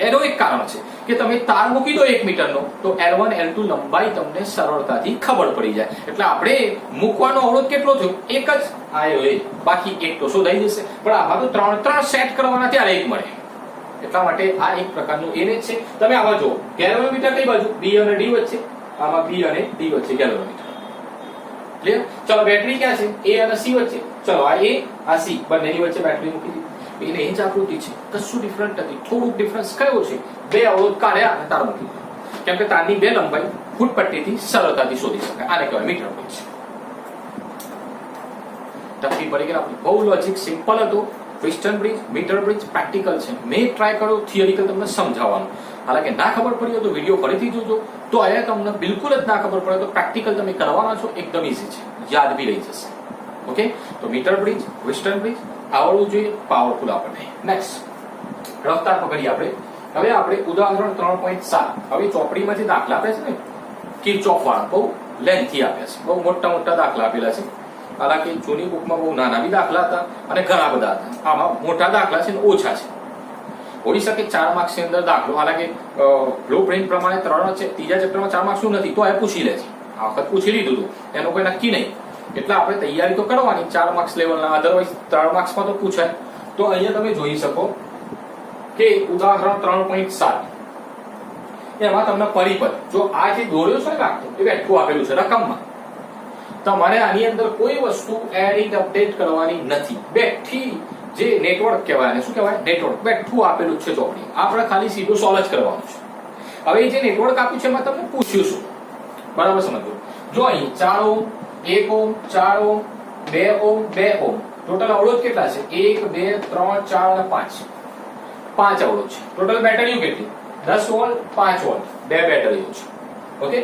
એનો એક કારણ છે કે તમે તાર મૂકી દો 1 મીટરનો, તો L1 L2 લંબાઈ તમને સરળતાથી ખબર પડી જાય. એટલે આપણે મૂકવાનો અવરોધ કેટલો થયો? એક જ આયો, એ બાકી એક તો શોધાઈ જશે. પણ આમાં તો ત્રણ સેટ કરવાના, ત્યારે એક મળે. એટલા માટે આ એક પ્રકારનું એને જ છે. તમે આમાં જો ગેલ્વેનોમીટર કઈ બાજુ? B અને D વચ્ચે. આમાં B અને D વચ્ચે ગેલ્વેનોમીટર. ક્લિયર? ચલો, બેટરી ક્યાં છે? A અને C વચ્ચે. ચલો, આ A આ C બંનેની વચ્ચે બેટરી મૂકી દીધી. એને એ જ આકૃતિ છે, કશું ડિફરન્ટ નથી. થોડુંક ડિફરન્સ કયો છે? બે અવરોધ કાઢ્યા અને તાર મૂકી દીધો. કેમ કે તારની બે લંબાઈ ફૂટપટ્ટીથી સરળતાથી શોધી શકાય. આને કહેવાય મીટર બ્રિજ. તકલીફ પડી ગઈ આપણી. બહુ લોજિક સિમ્પલ હતું. Western bridge, metre bridge practical છે. મેં ટ્રાય કર્યો થિયરિકલ તમને સમજાવવાનું. હાલાકે ના ખબર પડી હોય તો વિડીયો ફરીથી જોજો. તો અહીંયા તમને બિલકુલ જ ના ખબર પડે તો પ્રેક્ટિકલ તમે કરવાના છો, એકદમ ઈઝી છે, યાદ બી રહી જશે. ઓકે, તો મીટર બ્રિજ, વેસ્ટર્ન બ્રિજ આવડવું જોઈએ, પાવરફુલ આપણને. નેક્સ્ટ રફતાર પકડીએ આપણે. હવે આપણે ઉદાહરણ 3.7. હવે ચોપડીમાં જે દાખલા આપે છે ને, કિર્ચોફ વાળા બહુ લેન્થી આપ્યા છે, બહુ મોટા મોટા દાખલા આપેલા છે. હાલાકી જૂની બુકમાં બહુ નાના બી દાખલા હતા અને ઘણા બધા હતા. આમાં મોટા દાખલા છે ને ઓછા છે. હોઈ શકે 4 માર્ક્સની અંદર દાખલો, હાલાકી બ્લુ પ્રિન્ટ પ્રમાણે 3 છે, ત્રીજા ચેપ્ટરમાં 4 માર્ક્સનું નથી, તો એ પૂછી લે છે. આ વખત પૂછી લીધું હતું, એનું કોઈ નક્કી નહીં, એટલે આપણે તૈયારી તો કરવાની 4 માર્ક્સ લેવલના, અધરવાઇઝ 3 માર્ક્સમાં તો પૂછાય. તો અહીંયા તમે જોઈ શકો કે ઉદાહરણ 3.7 એમાં તમને પરિપથ, જો આ જે દોર્યો છે ને આખો એ બેઠું આપેલું છે રકમમાં, તમારે આની અંદર કોઈ વસ્તુ એડિટ અપડેટ કરવાની નથી. બેઠી જે નેટવર્ક કહેવાય, શું કહેવાય, નેટવર્ક બેઠું આપેલું છે ચોપડી, આપણે ખાલી સીધું સોલ્વ જ કરવાનું છે. હવે જે નેટવર્ક આપ્યું છે એમાં તમને પૂછ્યું શું, બરાબર સમજો. જો અહીં 4 ohm, 1 ohm, 4 ohm, 2 ohm, 2 ohm, total અવરોધ કેટલા છે? 1 2 3 4 અને 5, 5 અવરોધ છે. ટોટલ બેટરીઓ કેટલી? 10 વોલ્ટ, 5 વોલ્ટ, 2 બેટરીઓ છે. ઓકે,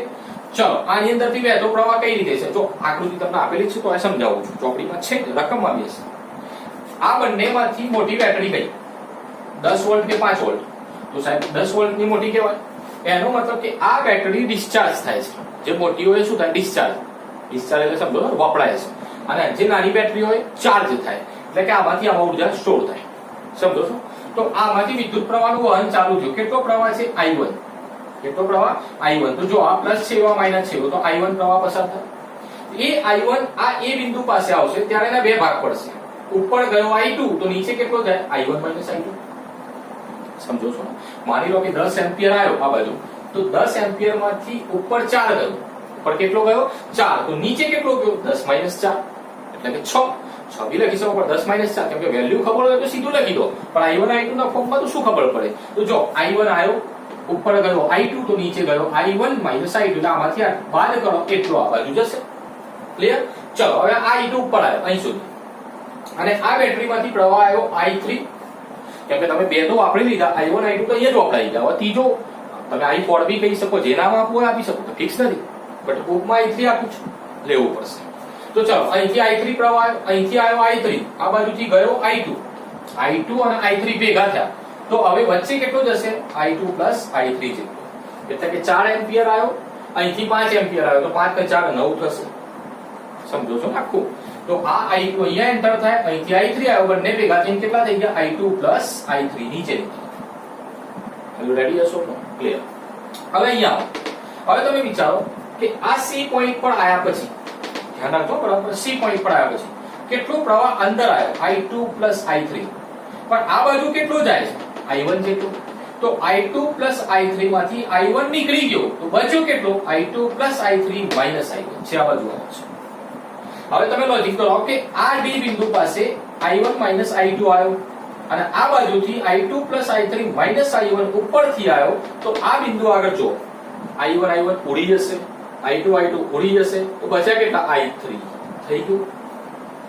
ચલો આની અંદરથી વહેતો પ્રવાહ કઈ રીતે છે? જો આકૃતિ તમને આપેલી છે તો આ સમજાવું છું, ચોપડીમાં છે, રકમમાં બી છે. આ બંનેમાંથી મોટી બેટરી કઈ? 10 વોલ્ટ કે 5 વોલ્ટ? તો સાહેબ 10 વોલ્ટની મોટી કહેવાય. એનો મતલબ કે આ બેટરી ડિસ્ચાર્જ થાય છે. જે મોટી હોય શું થાય? ડિસ્ચાર્જ. ડિસ્ચાર્જ એટલે સમજો વપરાય છે. અને જે નાની બેટરી હોય ચાર્જ થાય, એટલે કે આમાંથી આમાં ઉર્જા સ્ટોર થાય. સમજો છો? તો આમાંથી વિદ્યુત પ્રવાહનું વહન ચાલુ થયું. કેટલો પ્રવાહ છે? I1. કેટલો પ્રવાહ? I1. તો જો આ પ્લસ છે એવા માઇનસ છે તો I1 પ્રવાહ પસાર થાય. એ I1 આ એ બિંદુ પાસે આવશે ત્યારે એના બે ભાગ પડશે. ઉપર ગયો I2 તો નીચે કેટલો જાય? I1 - I2. સમજો છો? માની લો કે 10 એમ્પિયર આવ્યો આ બાજુ, તો 10 એમ્પિયર માંથી ઉપર 4 ગયો. ઉપર કેટલો ગયો? 4. તો નીચે કેટલો ગયો? 10 - 4, એટલે કે 6. 6 બી લખી શકો, પણ 10 - 4 કેમ કે વેલ્યુ ખબર હોય તો સીધું લખી દો. પણ I1 I2 ના ફોર્મમાં તો શું ખબર પડે? તો જો I1 આવ્યો, ઉપર ગયો I2 તો નીચે ગયો I1 - I2, એટલે આમાંથી બાદ કરો એટલો આ બાજુ જશે. ક્લિયર? ચલો હવે આ I2 ઉપર આવ્યો અહીં સુધી, અને આ બેટરીમાંથી પ્રવાહ આવ્યો I3. કેમ કે તમે બે તો વાપરી લીધા, I1 I2 તો અહીંયા જ વપરાઈ ગયા. હવે ત્રીજો તમે I4 બી કહી શકો, જે નામ આપવું આપી શકો, તો ફિક્સ નથી, બટ બુકમાં I3 આપું છું, લેવું પડશે. તો ચલો અહીંથી I3 પ્રવાહ આવ્યો, અહીંથી આવ્યો I3, આ બાજુથી ગયો I2. I2 અને I3 ભેગા થયા, તો હવે વચ્ચે કેટલો જશે? I2 + I3 જેટલો. એટલે કે 4 એમ્પિયર આવ્યો, અહીંથી 5 એમ્પિયર આવ્યો, તો 5 + 4 = 9 થશે. સમજો છો ને આખું? તો આ I2 અહીંયા એન્ટર થાય, અહીંથી I3 આવ્યો, બંને ભેગા થઈને કેટલા થઈ ગયા? I2 + I3 નીચે નીકળ્યા. રેડી હશો? ક્લિયર? હવે અહીંયા આવો. હવે તમે વિચારો કે આ C પોઈન્ટ પર આયા પછી, ધ્યાન રાખજો બરાબર, C પોઈન્ટ પર આયા પછી કેટલો પ્રવાહ અંદર આવ્યો? I2 + I3. પણ આ બાજુ કેટલો જાય છે? I1 જેટલો. તો I2 + I3 માંથી I1 નીકળી ગયો, તો બચ્યો કેટલો? I2 + I3 - I1 છે, આ બાજુ આવે છે. હવે તમે લોજિક કરો કે આ D બિંદુ પાસે I1 - I2 આવ્યો, અને આ બાજુથી I2 + I3 - I1 ઉપરથી આવ્યો, તો આ બિંદુ આગળ જો I1 ઉડી જશે, I2 ઉડી જશે, તો બચ્યા કેટલા? I3. થઈ ગયું,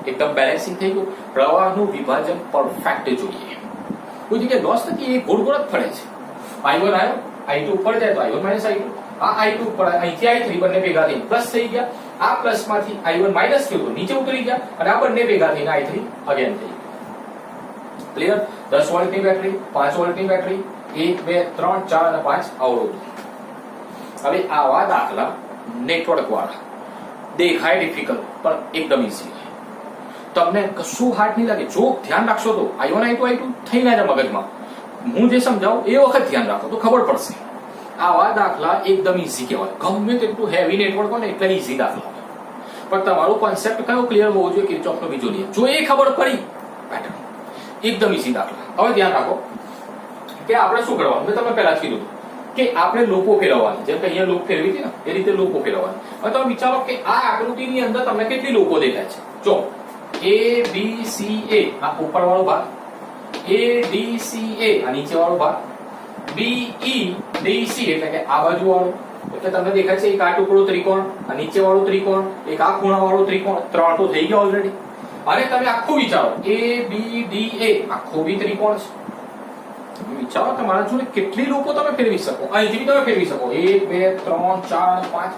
એકદમ બેલેન્સિંગ થઈ ગયું. પ્રવાહનું વિભાજન પરફેક્ટ જોઈએ, કોઈ જગ્યાએ લોસ નથી, એ ગોળ ગોળ જ ફરે છે. I1 આવ્યો, I2 ઉપર જાય તો I1 - I2, આ I2 ઉપર અહીંથી I3 બંને ભેગા થઈને પ્લસ થઈ ગયા, આ પ્લસ માંથી I1 માઇનસ થયું તો નીચે ઉતરી ગયા, અને આ બંને ભેગા થઈને I3 અગેન થઈ ગયા. ક્લિયર? 10 વોલ્ટની બેટરી, 5 વોલ્ટની બેટરી, 1 2 3 4 અને 5 અવરોધ. હવે આવા દાખલા નેટવર્ક વાળા દેખાય ડિફિકલ્ટ, પણ એકદમ ઈઝી. તમને કશું હાર્ડ નહીં લાગે જો ધ્યાન રાખશો તો. I1 I2 થઈ ના જાય મગજમાં, હું જે સમજાવું એ વખત ધ્યાન રાખો તો ખબર પડશે. આવા દાખલા એકદમ ઈઝી કહેવાય. ગમે તેટલું હેવી નેટવર્ક હોય ને એટલે ઈઝી દાખલા, પણ તમારો કોન્સેપ્ટ કયો ક્લિયર હોવો જોઈએ? કિર્ચોફનો બીજો નિયમ, જો એ ખબર પડી પેટર્ન, એકદમ ઈઝી દાખલા. હવે ધ્યાન રાખો કે આપણે શું કરવાનું, મેં તમને પહેલા જ કીધું કે આપણે લૂપો ફેરવવાની, જેમ કે અહીંયા લૂપ ફેરવી હતી ને એ રીતે લૂપો ફેરવવાની. હવે તમે વિચારો કે આ આકૃતિની અંદર તમને કેટલી લૂપો દેખાય છે? જો A B C A આ ઉપરવાળો ભાગ, A D C A આ નીચેવાળો ભાગ, B E D C એટલે કે આ બાજુવાળો, એટલે તમને દેખાય છે એક આ ટુકડો ત્રિકોણ, આ નીચેવાળો ત્રિકોણ, એક આ ખૂણાવાળો ત્રિકોણ, 3 તો થઈ ગયા ઓલરેડી. અને તમે આખું વિચારો A B D A આખો બી ત્રિકોણ છે. વિચારો તમારા જોડે કેટલી લૂપો તમે ફેરવી શકો, અહીંથી બી તમે ફેરવી શકો 1 2 3 4 અને 5.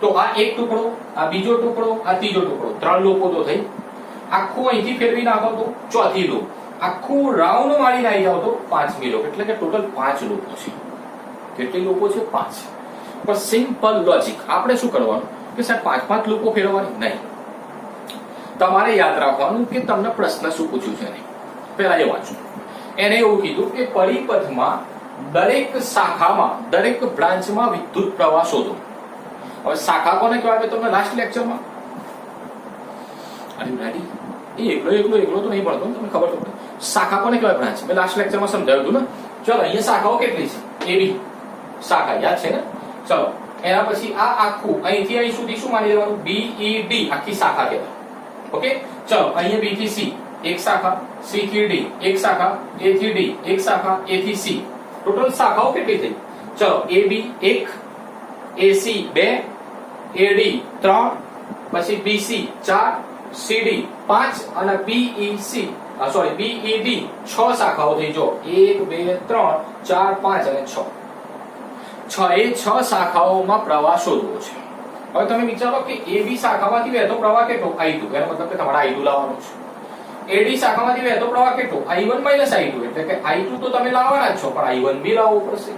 તો આ એક ટુકડો, આ બીજો ટુકડો, આ ત્રીજો ટુકડો, 3 લૂપો તો થઈ. આખું અહીંથી ફેરવી નાખો તો ચોથી લૂપ, આખું રાઉન્ડ મારીને આવી જાવ તો 5મી લૂપ, એટલે કે ટોટલ 5 લૂપો છે. કેટલી લૂપો છે? 5. પણ સિમ્પલ લોજિક આપણે શું કરવાનું કે સાહેબ 5 લૂપો ફેરવવાની નહીં. તમારે યાદ રાખવાનું કે તમને પ્રશ્ન શું પૂછ્યું છે નહીં. પહેલા એ વાંચો. એને એવું કીધું કે પરિપથમાં દરેક શાખામાં દરેક બ્રાન્ચમાં વિદ્યુત પ્રવાહ શોધો. હવે શાખા કોને કહેવાય તમને લાસ્ટ લેક્ચરમાં રેડી એ એકલો તો નહીં ભણતો તમને ખબર તો શાખા કોને કહેવાય બ્રાન્ચ મેં લાસ્ટ લેક્ચરમાં સમજાવ્યું હતું ને. ચલો અહીંયા શાખાઓ કેટલી છે એબી શાખા યાદ છે ને. ચલો એના પછી આ આખું અહીંથી અહીં સુધી શું માની લેવાનું BED આખી શાખા કહેવાય. ઓકે ચલો અહીંયા B થી C એક શાખા, C થી D એક શાખા, A થી D એક શાખા, A થી C ટોટલ શાખાઓ કેટલી થઈ? ચલો AB 1, AC 2, AD 3, પછી BC 4, CD 5 અને BED 6 શાખાઓ થઈ. જો 1 2 3 4 5 અને 6 6 શાખાઓમાં પ્રવાહ શોધવો છે. હવે તમે વિચારો કે AB શાખામાંથી વહેતો પ્રવાહ કેટલો? I2. એનો મતલબ કે તમારે I2 લાવવાનો છે. AD શાખામાંથી વહેતો પ્રવાહ કેટલો? I1 - I2. એટલે કે I2 તો તમે લાવવાના જ છો પણ I1 બી લાવવો પડશે.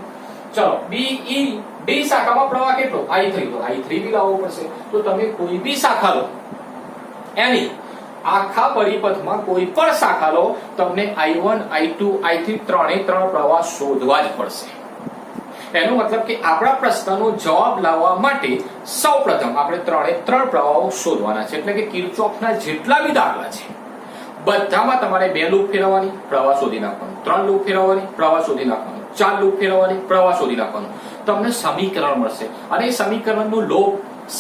ચલો BED શાખામાં પ્રવાહ કેટલો? I3. તો I3 બી લાવવો પડશે. તો તમે કોઈ બી શાખા લો એની આખા પરિપથમાં કોઈ પણ શાખા લો તમને I1 I2 I3 ત્રણે ત્રણ પ્રવાહ શોધવા જ પડશે. એનો મતલબ કે આપણા પ્રશ્નનો જવાબ લાવવા માટે સૌપ્રથમ આપણે ત્રણે ત્રણ પ્રવાહો શોધવાના છે. એટલે કે કિર્ચોફના જેટલા બી દાખલા છે બધામાં તમારે 2 લૂપ ફેરવવાની પ્રવાહ શોધી નાખવાનો, 3 લૂપ ફેરવવાની પ્રવાહ શોધી નાખવાનો, 4 લૂપ ફેરવવાની પ્રવાહ શોધી નાખવાનો. તમને સમીકરણ મળશે અને એ સમીકરણનું લોપ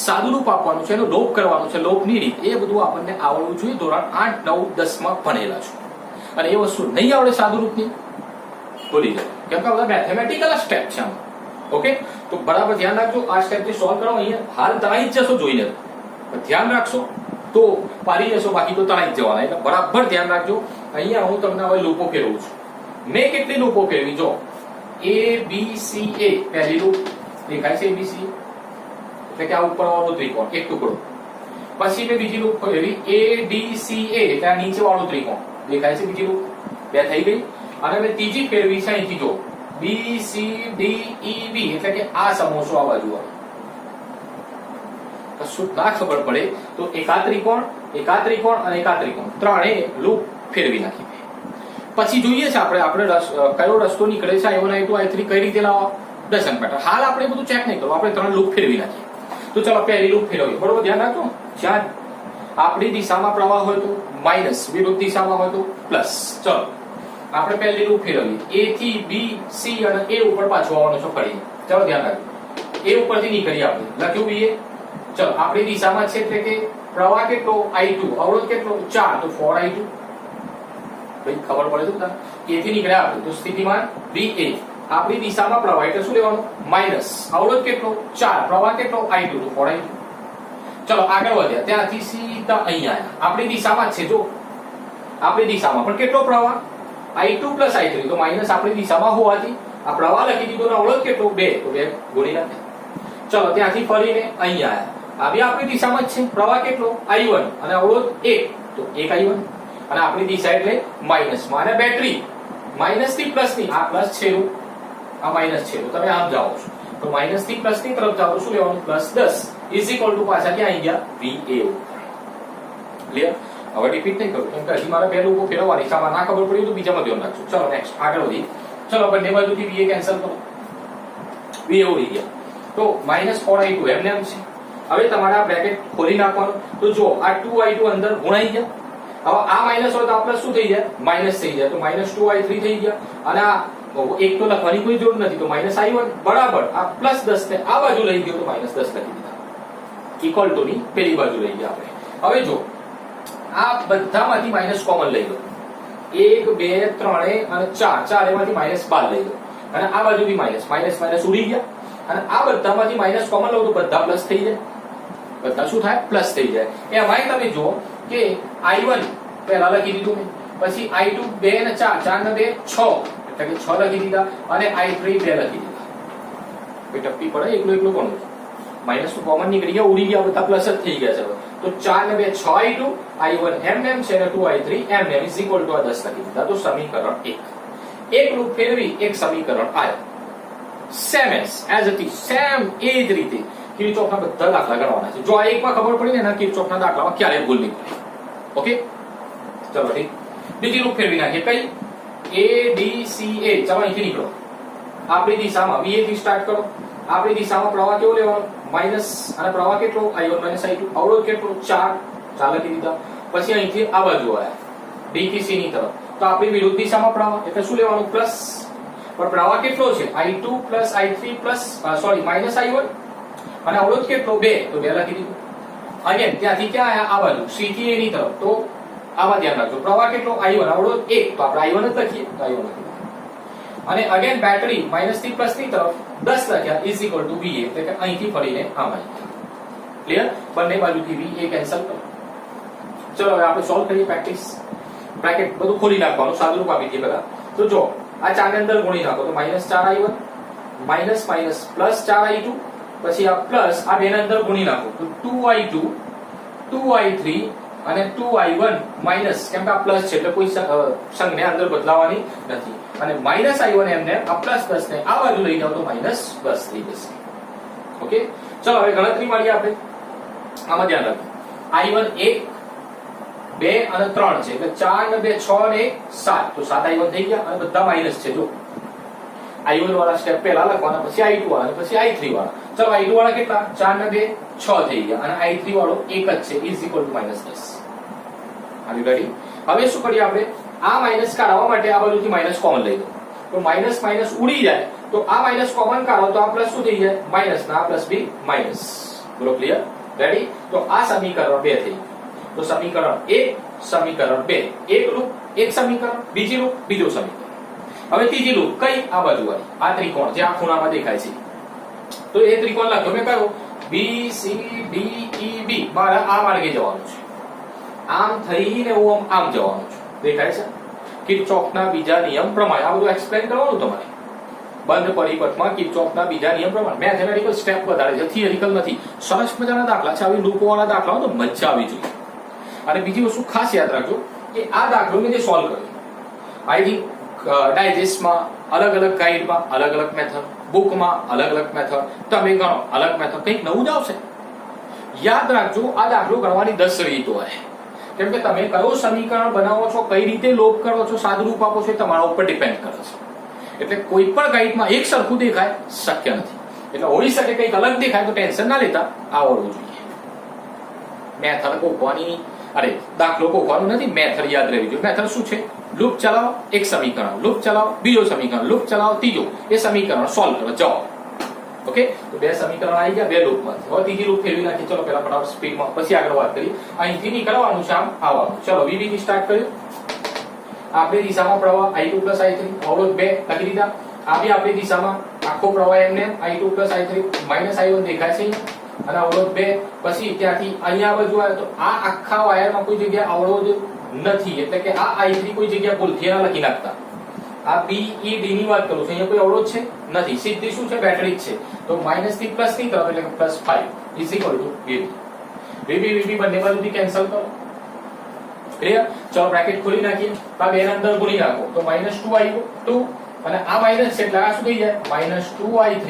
સાદું રૂપ આપવાનું છે, એનું લોપ કરવાનું છે, લોપની રીત એ બધું આપણને આવડવું જોઈએ. ધોરણ 8 9 10 માં ભણેલા છો અને એ વસ્તુ નહીં આવડે સાદું રૂપની ભૂલી જાઓ કેમ કે બધા મેથેમેટિકલ સ્ટેપ છે. ઓકે તો બરાબર ધ્યાન રાખજો. આ સ્ટેપ થી સોલ્વ કરો. અહીંયા હાલ તણાઈ જ જશો જોઈને ધ્યાન રાખશો તો પારી જશો, બાકી તો તણાઈ જ જવાના. એટલે બરાબર ધ્યાન રાખજો. અહીંયા હું તમને હવે લૂપો ફેરવું છું. મેં કેટલી લૂપો ફેરવી જો ABCA પહેલી લૂપ દેખાય છે ABC એટલે કે આ ઉપર વાળો ત્રિકોણ એક ટુકડો. પછી મેં બીજી લૂપ ફેરવી ADCA એટલે આ નીચે વાળો ત્રિકોણ દેખાય છે બીજી લૂપ 2 થઈ ગઈ. અને મેં ત્રીજી ફેરવી છે અહીંથી જો BCDEB એટલે કે આ સમોસો આ બાજુ વાળો. કશું ના ખબર પડે તો એકા ત્રિકોણ અને એકા ત્રિકોણ ત્રણે લૂપ ફેરવી નાખી. પછી જોઈએ છે આપણે કયો રસ્તો નીકળે છે I1 I2 I3 કઈ રીતે લાવવા ડઝન્ટ મેટર. હાલ આપણે બધું ચેક નહીં કરવું, આપણે 3 લૂપ ફેરવી નાખીએ. તો ચલો પહેલી લૂપ ફેરવીએ. બરોબર ધ્યાન રાખજો. જ્યાં આપણી દિશામાં પ્રવાહ હોય તો માઇનસ, વિરુદ્ધ દિશામાં હોય તો પ્લસ. ચલો આપણે પહેલી લૂપ ફેરવીએ. A થી B C અને A ઉપર પાછું આવવાનું છે ફરી. ચલો ધ્યાન રાખજો. A ઉપરથી નીકળી આપણે લખ્યું BA. ચલો આપણી દિશામાં છે એટલે કે પ્રવાહ કેટલો I2, અવરોધ કેટલો 4 તો 4I2. ભાઈ ખબર પડે છે તમને. A થી નીકળ્યા આપણે તો સ્થિતિમાન VA. આપણી દિશામાં પ્રવાહ એટલે શું લેવાનું માઈનસ, અવરોધ કેટલો 4, પ્રવાહ કેટલો I2 તો 4I2. ચલો આગળ વધ્યા ત્યાંથી સીધા અહીંયા આવ્યા. આપણી દિશામાં છે જો આપણી દિશામાં પણ કેટલો પ્રવાહ I2 + I3 તો માઈનસ આપણી દિશામાં હોવાથી આ પ્રવાહ લખી દીધો અને અવરોધ કેટલો 2 તો 2 ગુણી નાખે. ચલો ત્યાંથી ફરીને અહીંયા આવ્યા. આ બી આપણી દિશામાં જ છે. પ્રવાહ કેટલો I1 અને અવરોધ 1 તો 1I1 અને આપણી દિશા એટલે માઈનસ માં અને બેટરી માઈનસ થી પ્લસ ની આ પ્લસ છે આ માઈનસ છે તો તમે આમ જાઓ છો તો માઈનસ થી પ્લસ ની તરફ જાઓ તો શું લેવાનું +10 પાછા ક્યાં આવી ગયા VA. ક્લિયર? હવે રિપીટ નહીં કરું કેમ કે હજી મારે બે લૂપો ફેરવવાની છે. આમાં ના ખબર પડી તો બીજામાં ધ્યાન રાખજો. ચલો નેક્સ્ટ આગળ વધી. ચલો બંને બાજુથી VA કેન્સલ કરો. VA ઉડી ગયા તો -4I2 એમને એમ છે. હવે તમારે આ બ્રેકેટ ખોલી નાખવાનું તો જો આ 2I2 અંદર ગુણાઈ ગયા. હવે આ માઈનસ હોય તો આ પ્લસ શું થઈ જાય માઈનસ થઈ જાય તો -2I3 થઈ ગયા. અને આ એક તો લખવાની કોઈ જરૂર નથી તો -I1 બરાબર આ +10 ને આ બાજુ લઈ ગયો તો -10 લખી દીધા ઇક્વલ ટુ ની પેલી બાજુ લઈ ગયા આપણે. હવે જો આ બધામાંથી માઈનસ કોમન લઈ લો 1 2 3 અને 4 એમાંથી -12 લઈ લો અને આ બાજુ બી માઈનસ ઉડી ગયા અને આ બધામાંથી માઈનસ કોમન લો તો બધા પ્લસ થઈ જાય. બધા શું થાય પ્લસ થઈ જાય. એમાંય તમે જો કે I1 પહેલા લખી દીધું મેં, પછી I2 2 ને 4 4 ને 2 6 એટલે કે 6 લખી દીધા અને I3 2 લખી દીધા. બે ટપ્પી પડે એકલું કોણ માઈનસ તો કોમન નીકળી ગયા ઉડી ગયા બધા પ્લસ જ થઈ ગયા છે. તો 4 ને 2 6I2 I1 એમ છે અને 2I3 એમ = 10 લખી દીધા. તો સમીકરણ 1 એક લૂપ ફેરવી એક સમીકરણ આવ્યું. Same as it is same એ જ રીતે કિર્ચોફના બધા દાખલા ગણવાના છે. જો આ એકમાં ખબર પડી ને એના કિર્ચોફના દાખલામાં ક્યારેય ભૂલ નહીં પડે. ઓકે ચલો ઠીક. બીજી લૂપ ફેરવી નાખીએ. કઈ? A B C A. ચલો અહીંથી નીકળો. આપણી દિશામાં VA થી સ્ટાર્ટ કરો. આપણી દિશામાં પ્રવાહ કેવો લેવાનો? માઈનસ. અને પ્રવાહ કેટલો? I1 I2. અવરોધ કેટલો? 4 લખી દીધા. પછી અહીંથી આ બાજુ આવ્યા B થી C ની તરફ. તો આપણી વિરુદ્ધ દિશામાં પ્રવાહ એટલે શું લેવાનું? પ્લસ. પણ પ્રવાહ કેટલો છે? I2 I3 minus I1. અને અવરોધ કેટલો? 2. તો 2 લખી દીધું. અગેન ત્યાંથી ક્યાં આયા? આ બાજુ C થી A ની તરફ. તો આમાં ધ્યાન રાખજો. પ્રવાહ કેટલો? I1. અવરોધ 1. તો આપણે I1 જ લખીએ. તો I1 લખીએ. અને અગેન બેટરી માઈનસ થી પ્લસ ની તરફ 10 લખ્યા ઇઝ ઇક્વલ ટુ VA. એટલે કે અહીંથી ફરીને આમ આવી. ક્લિયર? બંને બાજુથી VA કેન્સલ કરો. ચલો હવે આપણે સોલ્વ કરીએ. પ્રેક્ટિસ. બ્રેકેટ બધું ખોલી નાખવાનું. સાદુરૂપ આપી દઈએ પહેલા. તો જો આ 4 ને અંદર ગુણી નાખો તો -4I1 માઈનસ પ્લસ 4I2. પછી આ પ્લસ આ બે ને અંદર ગુણી નાખો તો 2I2 2I3 અને 2I1 માઈનસ. કેમ કે આ પ્લસ છે એટલે કોઈ સંજ્ઞા અંદર બદલાવાની નથી. અને -I1 એમને આ પ્લસ 10 ને આ બાજુ લઈ જાવ તો -10 થઈ જશે. ઓકે ચલો હવે ગણતરી મારીએ આપણે. આમાં ધ્યાન રાખો. I1 1 2 અને 3 છે એટલે 4 ને 2 6 ને 7. તો 7I1 થઈ ગયા અને બધા માઈનસ છે. જો I1 વાળા સ્ટેપ પહેલા લખવાના, પછી I2 વાળા, પછી I3 વાળા. ચલો I2 વાળા કેટલા? 4 ને 2 6 થઈ ગયા અને I3 વાળો 1 જ છે ઇઝ ઇક્વલ ટુ -10. આવી રેડી? હવે શું કરીએ આપણે? આ માઈનસ કાઢવા માટે આ બાજુથી માઈનસ કોમન લઈ લો. તો માઈનસ ઉડી જાય તો આ માઈનસ કોમન કાઢો તો આ પ્લસ શું થઈ જાય? માઈનસ ના પ્લસ બી માઈનસ. બોલો ક્લિયર? રેડી? તો આ સમીકરણ 2 થઈ. તો સમીકરણ 1 સમીકરણ 2. એક લૂપ એક સમીકરણ, બીજી લૂપ બીજો સમીકરણ. હવે ત્રીજી લૂપ કઈ? આ બાજુ વાળી. આ ત્રિકોણ જે આ ખૂણામાં દેખાય છે. તો એ ત્રિકોણ લખ્યો મેં કયો? B C D E B. મારા આ માર્ગે જવાનું છે. આમ થઈને હું આમ જવાનું છું. દેખાય છે? કિર્ચોફના બીજા નિયમ પ્રમાણે આ બધું એક્સપ્લેન કરવાનું તમારે. બંધ પરિપથમાં કિર્ચોફના બીજા નિયમ પ્રમાણે. મેથેમેટિકલ સ્ટેપ વધારે છે, થિયરિકલ નથી. સરસ મજાના દાખલા છે. આવી લૂપોવાળા દાખલાઓ તો મજા આવી જોઈએ. અને બીજી વસ્તુ ખાસ યાદ રાખજો કે આ દાખલો મેં જે સોલ્વ કર્યો આઈ થિંક ડાયજેસ્ટમાં અલગ ગાઈડમાં અલગ મેથડ, બુકમાં અલગ મેથડ, તમે ગણો અલગ મેથડ, કંઈક નવું જ આવશે. યાદ રાખજો આ દાખલો ગણવાની 10 રીતો હોય. કેમ કે તમે કયો સમીકરણ બનાવો છો, કઈ રીતે લોપ કરો છો, સાદુરૂપ આપો છો, એ તમારા ઉપર ડિપેન્ડ કરે છે. એટલે કોઈ પણ ગાઈડમાં એક સરખું દેખાય શક્ય નથી. એટલે હોઈ શકે કંઈક અલગ દેખાય તો ટેન્શન ના લેતા આવડવું જોઈએ. મેથડ ગોખવાની દાખલો ગોખવાનું નથી, મેથડ યાદ રહેવી જોઈએ. મેથડ શું છે? લૂપ ચલાવો, એક સમીકરણ, લૂપ ચલાવો, બીજો સમીકરણ, લૂપ ચલાવો, ત્રીજો, એ સમીકરણ સોલ્વ કરો, જાઓ. ઓકે તો 2 સમીકરણ આવી ગયા 2 લૂપમાંથી. હવે ત્રીજી લૂપ ફેરવી નાખી. ચલો પહેલા ફટાફટ સ્પીડમાં, પછી આગળ વાત કરી. અહીંથી નીકળવાનું છે, આમ આવવાનું. ચલો VB થી સ્ટાર્ટ કર્યું. આપણી દિશામાં પ્રવાહ I2 I3, અવરોધ 2 લખી દીધા. આપણી દિશામાં આખો પ્રવાહ એમને I2 I3 -I1 દેખાય છે અને અવરોધ 2. પછી ત્યાંથી અહીંયા બાજુ આવે તો આ આખા વાયરમાં કોઈ જગ્યાએ અવરોધ નથી. એટલે કે આ I3 કોઈ જગ્યાએ ભૂલથી ના લખી નાખતા. આ B E D ની વાત કરું છું. અહીંયા કોઈ અવરોધ છે નથી. સીધી શું છે? બેટરી જ છે. તો માઈનસ થી પ્લસ ની તરફ એટલે કે +5 ઇઝ ઇક્વલ ટુ VB બંને બાજુથી કેન્સલ કરો. ક્લિયર? ચલો બ્રેકેટ ખોલી નાખીએ. આ બે ને અંદર ગુણી નાખો તો -2I2 અને આ માઈનસ છે એટલે આ શું થઈ જાય? -2I3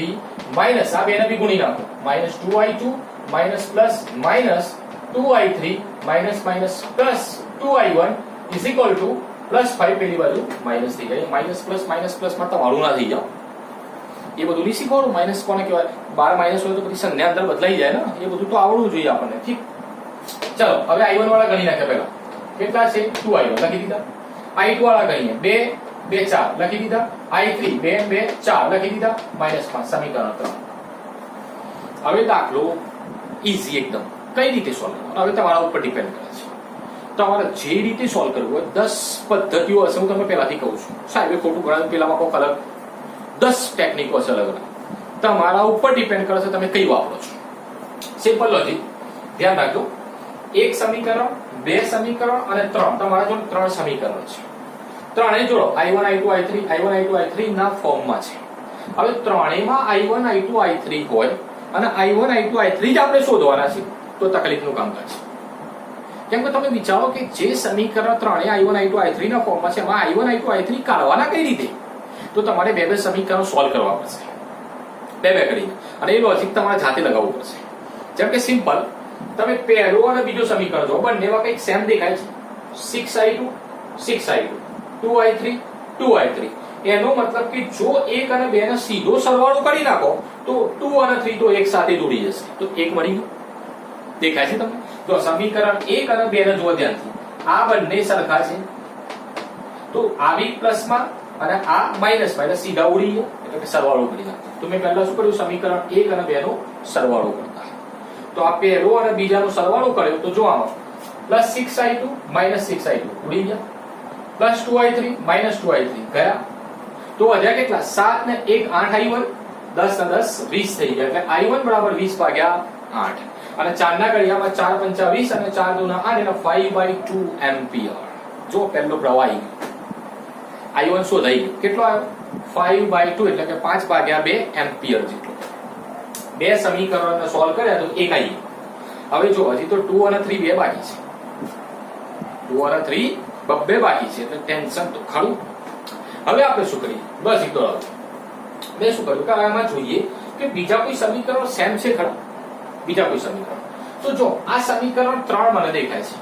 માઈનસ આ બે ને બી ગુણી નાખો. -2I2 minus plus -2I3 minus plus 2I1 is equal to +5. પેલી બાજુ માઈનસ થઈ જાય. માઈનસ પ્લસ માં તમારું ના થઈ જાવ. એ બધું નહીં શીખવાનું. માઈનસ કોને કહેવાય? 12 માઈનસ હોય તો બધી સંજ્ઞા અંદર બદલાઈ જાય ને. એ બધું તો આવડવું જોઈએ આપણને. ઠીક. ચલો હવે I1 વાળા ગણી નાખ્યા પહેલા. કેટલા છે? 2I1 લખી દીધા. I2 વાળા ગણીએ 2 2 4 લખી દીધા. I3 2 2 4 લખી દીધા. -5 સમીકરણ 3. હવે દાખલો ઈઝી એકદમ. કઈ રીતે સોલ્વ કરવાનો હવે તમારા ઉપર ડિપેન્ડ કરે છે. તમારે જે રીતે સોલ્વ કરવું હોય 10 પદ્ધતિઓ હશે. હું તમને પહેલાથી કહું છું. સાહેબે ખોટું ગણાવ્યું, પેલામાં કોઈક અલગ 10 ટેકનિકો હશે અલગ. તમારા ઉપર ડિપેન્ડ કરે છે તમે કઈ વાપરો છો. સિમ્પલ લોજિક ધ્યાન રાખજો. એક સમીકરણ, 2 સમીકરણ અને 3. તમારા જો 3 સમીકરણ છે. ત્રણેય જોડો. I1 I2 I3 ના ફોર્મમાં છે. હવે ત્રણેયમાં I1 I2 I3 હોય અને I1 I2 I3 જ આપણે શોધવાના છે તો તકલીફનું કામકાજ છે. કેમ કે તમે વિચારો કે જે સમીકરણ ત્રણેય I1 I2 I3 ના ફોર્મમાં છે એમાં I1 I2 I3 કાઢવાના કઈ રીતે? તો તમારે 2 સમીકરણ સોલ્વ કરવા પડશે. બે બે કરીને, અને એ લોજિક તમારે જાતે લગાવવું પડશે. જેમ કે સિમ્પલ, તમે પહેલો અને બીજો સમીકરણ જો બંનેમાં કંઈક સેમ દેખાય છે, 6i2 6i2 2i3 2i3. એનો મતલબ કે જો 1 અને 2 નો સીધો સરવાળો કરી નાખો તો 2 અને 3 તો એક સાથે જોડી જશે, તો એક મળી ગયું. દેખાય છે તમને? તો સમીકરણ 1 અને 2 ને જુઓ ધ્યાનથી, આ બંને સરખા છે, તો આ બી પ્લસમાં અને આ માઇનસમાં, એટલે સીધા ઉડી ગયા, એટલે કે સરવાળો કરી નાખો. તો મેં પહેલા શું કર્યું, સમીકરણ 1 અને 2 નો સરવાળો કરતા. તો આ પહેલો અને બીજાનો સરવાળો કર્યો તો જો આમાં +6i2 -6i2 ઉડી ગયા, +2i3 -2i3 ગયા, તો વધ્યા કેટલા? 7 ને 1 8i1, 10 ને 10 20 થઈ ગયા, એટલે i1 બરાબર 20 ભાગ્યા 8. અને 4 ના ઘડિયામાં 4 પંચા 20 અને 4 દૂના 8, એટલે 5/2 એમ્પિયર. જો પહેલો પ્રવાહ આવી ગયો, i1 શોધાઈ ગયો, કેટલો આવ્યો? 5/2 એટલે કે 5/2 એમ્પિયર જેટલો. બે સમીકરણને સોલ્વ કર્યા તો એક આવી ગયું. હવે જો હજી તો 2 અને 3 બે બાકી છે, 2 અને 3 બબ્બે બાકી છે, એટલે ટેન્શન તો ખરું. હવે આપણે શું કરીએ? બસ એક દોડાવો. મેં શું કર્યું કે આમાં જોઈએ કે બીજા કોઈ સમીકરણ સેમ છે ખરા, બીજા કોઈ સમીકરણ. તો જો આ સમીકરણ 3 મને દેખાય છે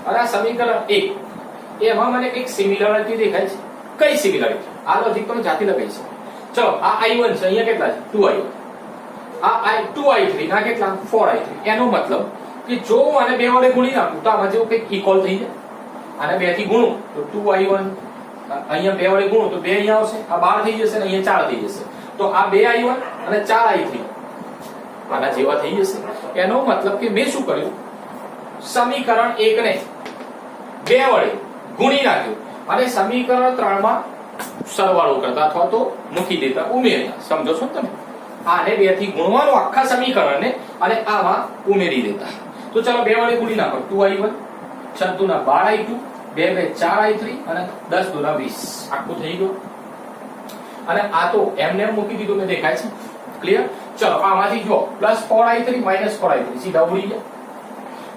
અને આ સમીકરણ 1, એમાં મને એક સિમિલરિટી દેખાય છે. કઈ સિમિલરિટી? આ લોજિક તમે જાતે લગાવી શકો. ચલો આ i1 છે, અહીંયા કેટલા છે? 2i1. આ 2i3 ના કેટલા? 4i3. એનો મતલબ કે જો હું આને 2 વડે ગુણી નાખું તો આમાં જેવું કંઈક ઇક્વલ થઈ જાય. આને 2 થી ગુણું તો 2i1, અહીંયા 2 વડે ગુણું તો 2 અહીંયા આવશે, આ 12 થઈ જશે અને અહીંયા 4 થઈ જશે. તો આ 2i1 અને 4i3 આના જેવા થઈ જશે. એનો મતલબ કે મેં શું કર્યું, સમીકરણ 1 ને 2 વડે ગુણી નાખ્યું અને સમીકરણ 3 માં સરવાળો કરતા અથવા તો મૂકી દેતા, ઉમેરતા. સમજો છો તમે? આને 2 થી ગુણવાનું આખા સમીકરણને અને આમાં ઉમેરી દેતા. તો ચાલો 2 વડે ગુણી નાખો, 2i1 6 દૂના 12i2 2 2 4i3 અને 10 દૂના 20, આખું થઈ ગયું. અને આ તો એમને એમ મૂકી દીધું, મેં દેખાય છે? ક્લિયર? ચલો આમાંથી જો +4i3 -4i3 સીધા ઉડી ગયા.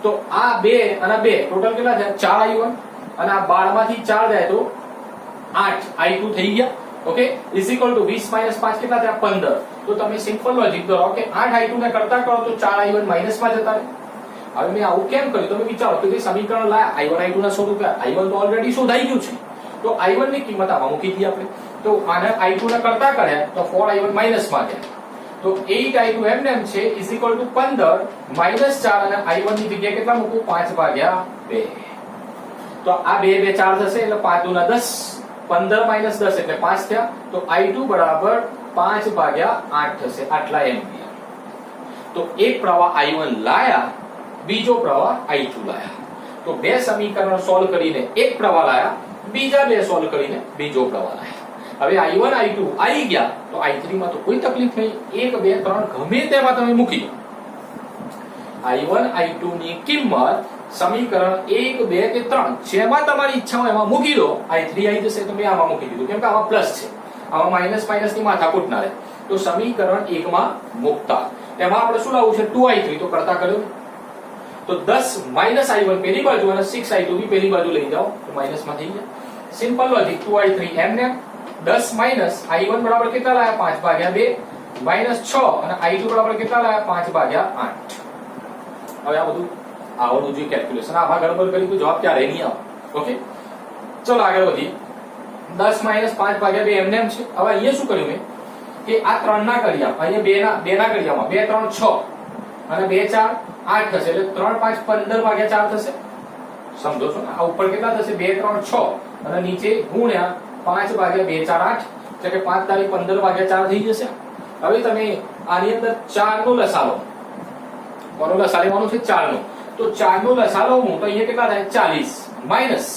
તો આ 2 અને 2 ટોટલ કેટલા થયા? 4i1 અને આ 12 માંથી 4 જાય તો 8i2 થઈ ગયા. ઓકે, ઇઝ ઇક્વલ ટુ 20 - 5 કેટલા થયા? 15. તો તમે સિમ્પલ લોજિક દોરો કે 8i2 ને કરતા કરો તો 4i1 માઈનસમાં જતા રહે. હવે મેં આવું કેમ કર્યું? તમે વિચારો કે જે સમીકરણ લાયા i1 i2 ના શોધો કે i1 તો ઓલરેડી શોધાઈ ગયું છે, તો i1 ની કિંમત આમાં મૂકી દીધી આપણે. તો આને i2 ને કરતા કર્યા તો 4i1 માઈનસમાં ગયા, તો 8i2 એમને એમ છે ઇઝ ઇક્વલ ટુ 15 -4 અને i1 ની જગ્યાએ કેટલા મૂકું? 5/2. તો આ 2 2 4 થશે એટલે 5 દૂના 10, 15 - 10 એટલે 5 થયા. તો i2 બરાબર 5/8 થશે, આટલા એમ્પિયર. તો એક પ્રવાહ i1 લાયા, બીજો પ્રવાહ i2 લાયા. તો બે સમીકરણ સોલ્વ કરીને એક પ્રવાહ લાયા, બીજા બે સોલ્વ કરીને બીજો પ્રવાહ લાયા. હવે i1 i2 આવી ગયા તો i3 માં તો કોઈ તકલીફ નહીં, 1 2 3 ગમે તેમાં તમે મૂકી દો. i1 i2 ની કિંમત સમીકરણ 1 2 કે 3 જેમાં તમારી ઈચ્છા હોય એમાં મૂકી દો, i3 આવી જશે. તો મેં આમાં મૂકી દીધું કેમ કે આમાં પ્લસ છે, આમાં માઇનસ ની માથાકૂટ ના રહે. તો સમીકરણ 1 માં મૂકતા એમાં આપણે શું લાવવું છે? 2i3 તો કરતા કર્યો, તો 10 -i1 પેલી બાજુ અને 6i2 બી પેલી બાજુ લઈ જાઓ તો માઈનસમાં થઈ જાય. સિમ્પલ લોજિક, 2i3 એમને 10 - i1 બરાબર કેટલા લાયા? 5/2 -6 અને i2 બરાબર કેટલા લાયા? 5/8. હવે આ બધું આવડવું જોઈએ કેલ્ક્યુલેશન. આમાં ગડબડ કરી તો જવાબ ક્યારે નહીં આવે. ઓકે, ચલો આગળ વધીએ. 10 - 5/2 એમને એમ છે. હવે અહીંયા શું કર્યું મેં કે આ 3 ના કર્યા, અહીંયા 2 ના કર્યામાં 2 3 6 અને 2 4 8 થશે, એટલે 3 5 15/4 થશે. સમજો છો? આ ઉપર કેટલા થશે? 2 3 6 અને નીચે ગુણ્યા 5/2 4 8, એટલે કે 5 તારીખ 15/4 થઈ જશે. હવે તમે આની અંદર 4 નો લસા લો. કોનો લસા લેવાનો છે? 4 નો. તો 4 નો લસા લો હું તો અહીંયા કેટલા થાય? 40 માઈનસ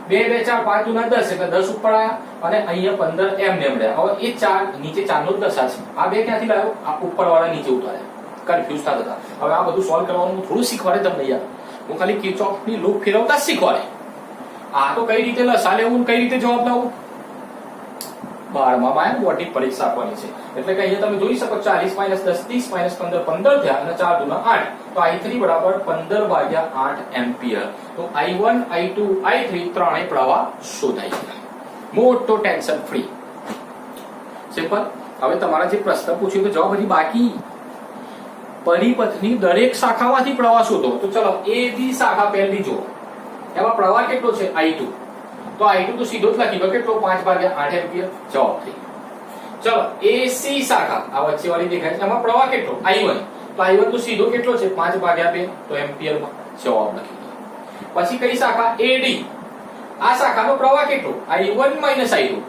2 2 4 5 દૂના 10 એટલે 10 ઉપર આયા અને અહીંયા 15 એમ નેમ રહ્યા. હવે એ 4 નીચે 4 નો દશા છે, આ બે ક્યાંથી લાવ્યો? આ ઉપર વાળા નીચે ઉતાર્યા. કન્ફ્યુઝ થતા હતા. હવે આ બધું સોલ્વ કરવાનું થોડું શીખવાડે તમને યાર. હું ખાલી કિર્ચોફની લૂપ ફેરવતા શીખવાડે. આ તો કઈ રીતે લસા લેવું, કઈ રીતે જવાબ લાવવું, 12મા માં બોર્ડની પરીક્ષા આપવાની છે. એટલે કે અહીંયા તમે જોઈ શકો 40 - 10 30 - 15 15 થયા અને 4 દૂના 8. તો i3 બરાબર 15/8 એમ્પિયર. તો i1 i2 i3 ત્રણેય પ્રવાહ શોધાઈ ગયા. મોટો ટેન્શન ફ્રી. સિમ્પલ. હવે તમારા જે પ્રશ્ન પૂછ્યો તો જવાબ હજી બાકી. પરિપથની દરેક શાખામાંથી પ્રવાહ શોધો. તો ચલો એ બી શાખા પહેલી જો, એમાં પ્રવાહ કેટલો છે I2. તો I2 તો સીધો જ લખી દો, કેટલો 5/8 એમ્પિયર. જવાબ થઈ. ચલો AC શાખા આ વચ્ચે વાળી દેખાય છે, એમાં પ્રવાહ કેટલો I1. તો I1 તો સીધો કેટલો છે 5/2 તો એમ્પિયરમાં. જવાબ લખી દો. પછી કઈ શાખા AD, આ શાખાનો પ્રવાહ કેટલો I1 - I2.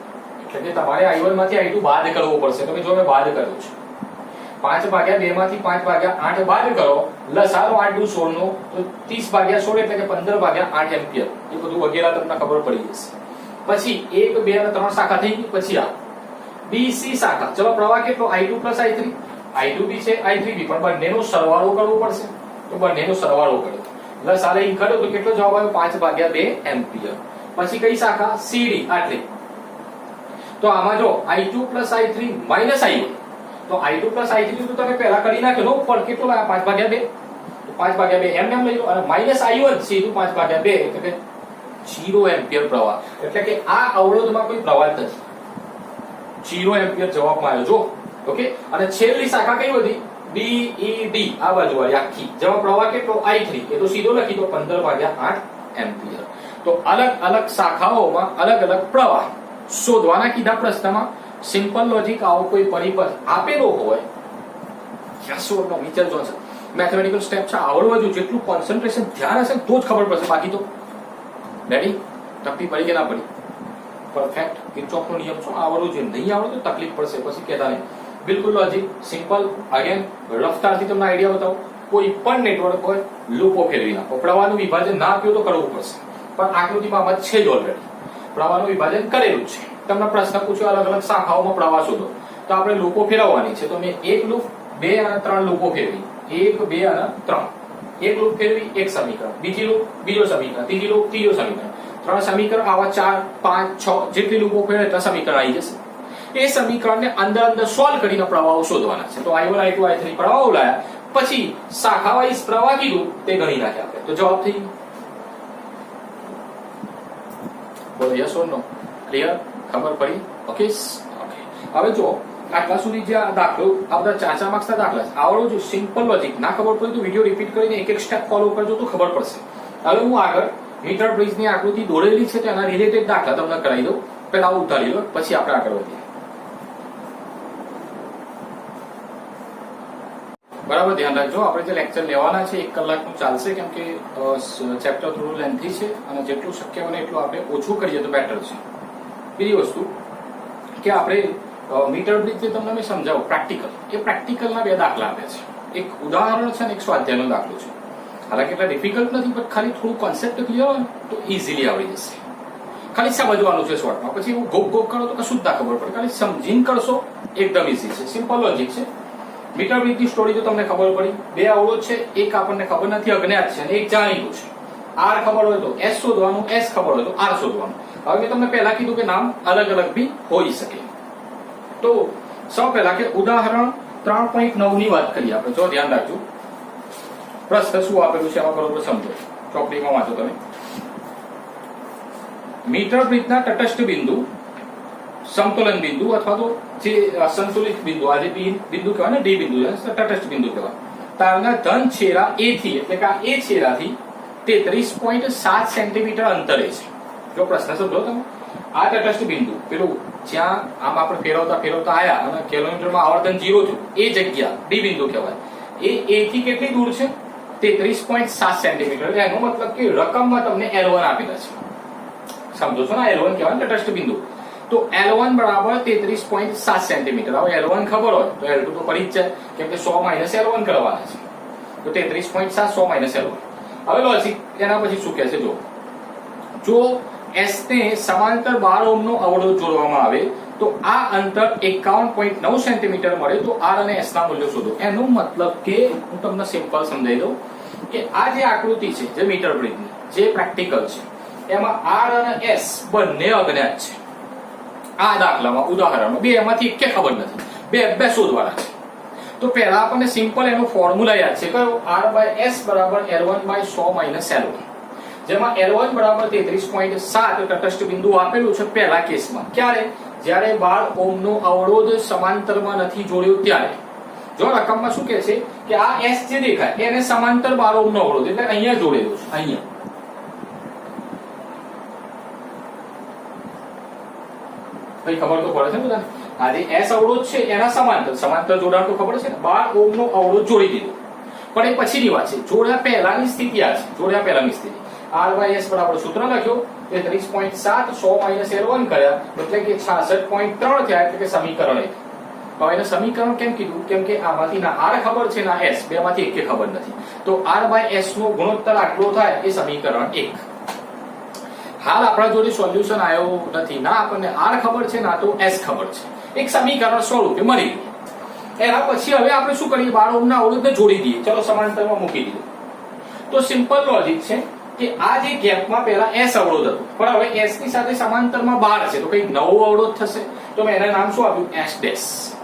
એટલે કે તમારે I1 માંથી I2 બાદ કરવો પડશે. તમે જો મેં બાદ કર્યો છે 5/2 માંથી 5/8 બાદ કરો, લસાનો 8 × 16 નો તો 30/16 એટલે કે 15/8 એમ્પિયર. એ બધું વગેરે તમને ખબર પડી જશે. પછી 1 2 અને 3 શાખા થઈ ગઈ. પછી આ BC શાખા, ચલો પ્રવાહ કેટલો I2 + I3. I2 બી છે I3 બી, પણ બંનેનો સરવાળો કરવો પડશે. તો બંનેનો સરવાળો કર્યો, લસા લઈને કર્યો તો કેટલો જવાબ આવ્યો 5/2 એમ્પિયર. પછી કઈ શાખા CD આટલી. તો આમાં જો I2 + I3 - I1. તો I2 + I3 તો તમે પહેલા કરી નાખ્યો ઉપર કેટલો લાયા 5/2. તો 5/2 એમ લઈ લો, અને -I1 સીધું 5/2 એટલે કે 0 એમ્પિયર પ્રવાહ. એટલે કે આ અવરોધમાં કોઈ પ્રવાહ નથી. 0 એમ્પિયર જવાબમાં આવ્યો જો. ઓકે, અને છેલ્લી શાખા કઈ વધી BED, આ બાજુ વાળી આખી, જેમાં પ્રવાહ કેટલો I3. એ તો સીધો લખી દો 15/8 એમ્પિયર. તો અલગ અલગ શાખાઓમાં અલગ અલગ પ્રવાહ શોધવાના કીધા પ્રશ્નમાં. સિમ્પલ લોજિક, આવો કોઈ પરિપથ આપેલો હોય નો વિચારજો છે. મેથેમેટિકલ સ્ટેપ છે, આવડવું જોઈએ. જેટલું કોન્સન્ટ્રેશન ધ્યાન હશે તો જ ખબર પડશે. બાકી તો રેડી તકલીફ પડી કે ના પડી. પરફેક્ટ કિર્ચોફનો નિયમ શું આવડવું જોઈએ. નહીં આવડે તો તકલીફ પડશે, પછી કહેતા નહીં. બિલકુલ લોજિક સિમ્પલ. અગેન રફતારથી તમને આઈડિયા બતાવો. કોઈ પણ નેટવર્ક હોય લૂપો ફેરવી નાખો. પ્રવાહનું વિભાજન ના આપ્યું તો કરવું પડશે, પણ આકૃતિમાં આમાં છે જ ઓલરેડી. પ્રવાહનું વિભાજન કરેલું છે. તમને પ્રશ્ન પૂછ્યો અલગ અલગ શાખાઓમાં પ્રવાહ શોધો, તો આપણે લૂપો ફેરવવાની છે. તો મેં એક લૂપ 2 અને 3 લૂપો ફેરવી. 1 2 અને 3. એક લૂપ ફેરવી એક સમીકરણ, બીજી લૂપ બીજો સમીકરણ, ત્રીજી લૂપ ત્રીજો સમીકરણ. 3 સમીકરણ આવા 4 5 6 જેટલી લૂપો ફેરવે એટલા સમીકરણ આવી જશે. એ સમીકરણને અંદર સોલ્વ કરીને પ્રવાહો શોધવાના છે. તો I1 I2 I3 પ્રવાહો લાયા, પછી શાખા વાઇઝ પ્રવાહ કીધું તે ગણી નાખ્યા આપણે. તો જવાબ થઈ બોલો યસ ઓર નો? ક્લિયર? ખબર પડી? Okay okay. હવે જો આટલા સુધી જે દાખલો આ બધા 4 માર્ક્સના દાખલા છે, આવડો જો સિમ્પલ લોજિક. ના ખબર પડી તો વિડિયો રિપીટ કરીને એક એક સ્ટેપ ફોલો કરજો તો ખબર પડશે. હવે હું આગળ મીટર બ્રિજની આકૃતિ દોરેલી છે તો એના રિલેટેડ દાખલા તમને કરાવી દઉં. પહેલા આવું ઉતારી લો, પછી આપણે આગળ વધીએ. બરાબર ધ્યાન રાખજો. આપણે જે લેક્ચર લેવાના છે 1 કલાકનું ચાલશે, કેમ કે ચેપ્ટર થોડું લેન્થી છે અને જેટલું શક્ય બને એટલું આપણે ઓછું કરીએ તો બેટર છે. બીજી વસ્તુ કે આપણે મીટર બ્રિજ જે તમને મેં સમજાવું પ્રેક્ટિકલ, એ પ્રેક્ટિકલના 2 દાખલા આપ્યા છે. એક ઉદાહરણ છે અને એક સ્વાધ્યાયનો દાખલો છે. હાલાકી એટલા ડિફિકલ્ટ નથી, પણ ખાલી થોડું કોન્સેપ્ટ ક્લિયર હોય તો ઇઝીલી આવડી જશે. ખાલી સમજવાનું છે શોર્ટમાં. પછી એવું ગોપ ગોપ કરો તો કશું જ ના ખબર પડે. ખાલી સમજીને કરશો એકદમ ઇઝી છે. સિમ્પલ લોજિક છે. મીટર બ્રિજની સ્ટોરી તો તમને ખબર પડી. 2 અવરોધ છે, એક આપણને ખબર નથી અજ્ઞાત છે અને એક જાણીતું છે. R ખબર હોય તો S શોધવાનું, S ખબર હોય તો R શોધવાનું. હવે મેં તમને પહેલા કીધું કે નામ અલગ અલગ બી હોઈ શકે. તો સૌ પહેલા કે ઉદાહરણ 3.9 ની વાત કરીએ આપણે. જો ધ્યાન રાખજો, પ્રશ્ન શું આપેલું છે એમાં બરોબર સમજો. ચોપડીમાં વાંચો તમે. મીટર બ્રિજના તટસ્થ બિંદુ, સમતોલન બિંદુ અથવા તો જે સંતુલિત બિંદુ, આજે બિંદુ કહેવાય ને, ડી બિંદુ તટસ્થ બિંદુ કહેવાય. તારના ધન છેડા A થી, એટલે કે આ A છેડાથી 33.7 સેન્ટીમીટર અંતરે છે. જો પ્રશ્ન સમજો તમે. આ તટસ્થ બિંદુ પેલું જ્યાં આમ આપણે ફેરવતા ફેરવતા આયા અને કિલોમીટરમાં આવર્તન 0 થયું, એ જગ્યા ડી બિંદુ કહેવાય. એ A થી કેટલી દૂર છે? 33.7 સેન્ટીમીટર. એનો મતલબ કે રકમમાં તમને L1 આપેલા છે. સમજો છો ને? L1 કહેવાય તટસ્થ બિંદુ. તો L1 બરાબર 33.7 સેન્ટીમીટર. હવે L1 ખબર હોય તો L2 તો પડી જ જાય, કેમ કે 100 - L1 કરવાના છે. તો 33.7 100 - L1. હવે લોજિક એના પછી શું કહે છે જો S ને સમાંતર 12 ઓહ્મનો અવરોધ જોડવામાં આવે તો આ અંતર 51.9 સેન્ટીમીટર મળે. તો R અને S ના મૂલ્યો શોધો. એનો મતલબ કે હું તમને સિમ્પલ સમજાવી દઉં કે આ જે આકૃતિ છે જે મીટર બ્રિજની, જે પ્રેક્ટિકલ છે, એમાં R અને S બંને અજ્ઞાત છે. આ દાખલામાં ઉદાહરણમાં 2 એમાંથી એક ખબર નથી, બે શોધવાના છે. તો પહેલા આપણને સિમ્પલ એનો ફોર્મ્યુલા યાદ છે. કયો? R/S = L1/100 - L1. જેમાં L1 બરાબર 33.7 તટસ્થ બિંદુ આપેલું છે પહેલા કેસમાં. ક્યારે? જ્યારે 12 ઓહ્મનો અવરોધ સમાંતરમાં નથી જોડ્યો ત્યારે જો રકમમાં શું કહે છે કે આ S જે દેખાય એને સમાંતર 12 ઓહ્મનો અવરોધ એટલે અહીંયા જોડેલો છે અહીંયા ભાઈ ખબર તો પડે છે ને બધાને આ જે S અવરોધ છે એના સમાંતર જોડાણ તો ખબર છે ને 12 ઓહ્મનો અવરોધ જોડી દીધો પણ એ પછીની વાત છે જોડ્યા પહેલાની સ્થિતિ આ છે જોડ્યા પહેલાની સ્થિતિ R/S બરાબર સૂત્ર લખ્યો 33.7 100 - L1 કર્યા એટલે કે 66.3 થયા એટલે કે સમીકરણ 1 હવે એને સમીકરણ કેમ કીધું કેમ કે આમાંથી ના R ખબર છે ના S બેમાંથી એકે ખબર નથી તો R/S નો ગુણોત્તર આટલો થાય એ સમીકરણ 1 હાલ આપણા જોડે સોલ્યુશન આવ્યો નથી ના આપણને R ખબર છે ના તો S ખબર છે એક સમીકરણ સ્વરૂપે મળી ગયું એના પછી હવે આપણે શું કરીએ 12 ઓહ્મના અવરોધને જોડી દઈએ ચલો સમાંતરમાં મૂકી દીધું તો સિમ્પલ લોજિક છે કે આ જે ગેપમાં પહેલા S અવરોધ હતો પણ હવે S ની સાથે સમાંતરમાં 12 છે તો કઈ નવો અવરોધ થશે તો મેં એના નામ શું આપ્યું S'.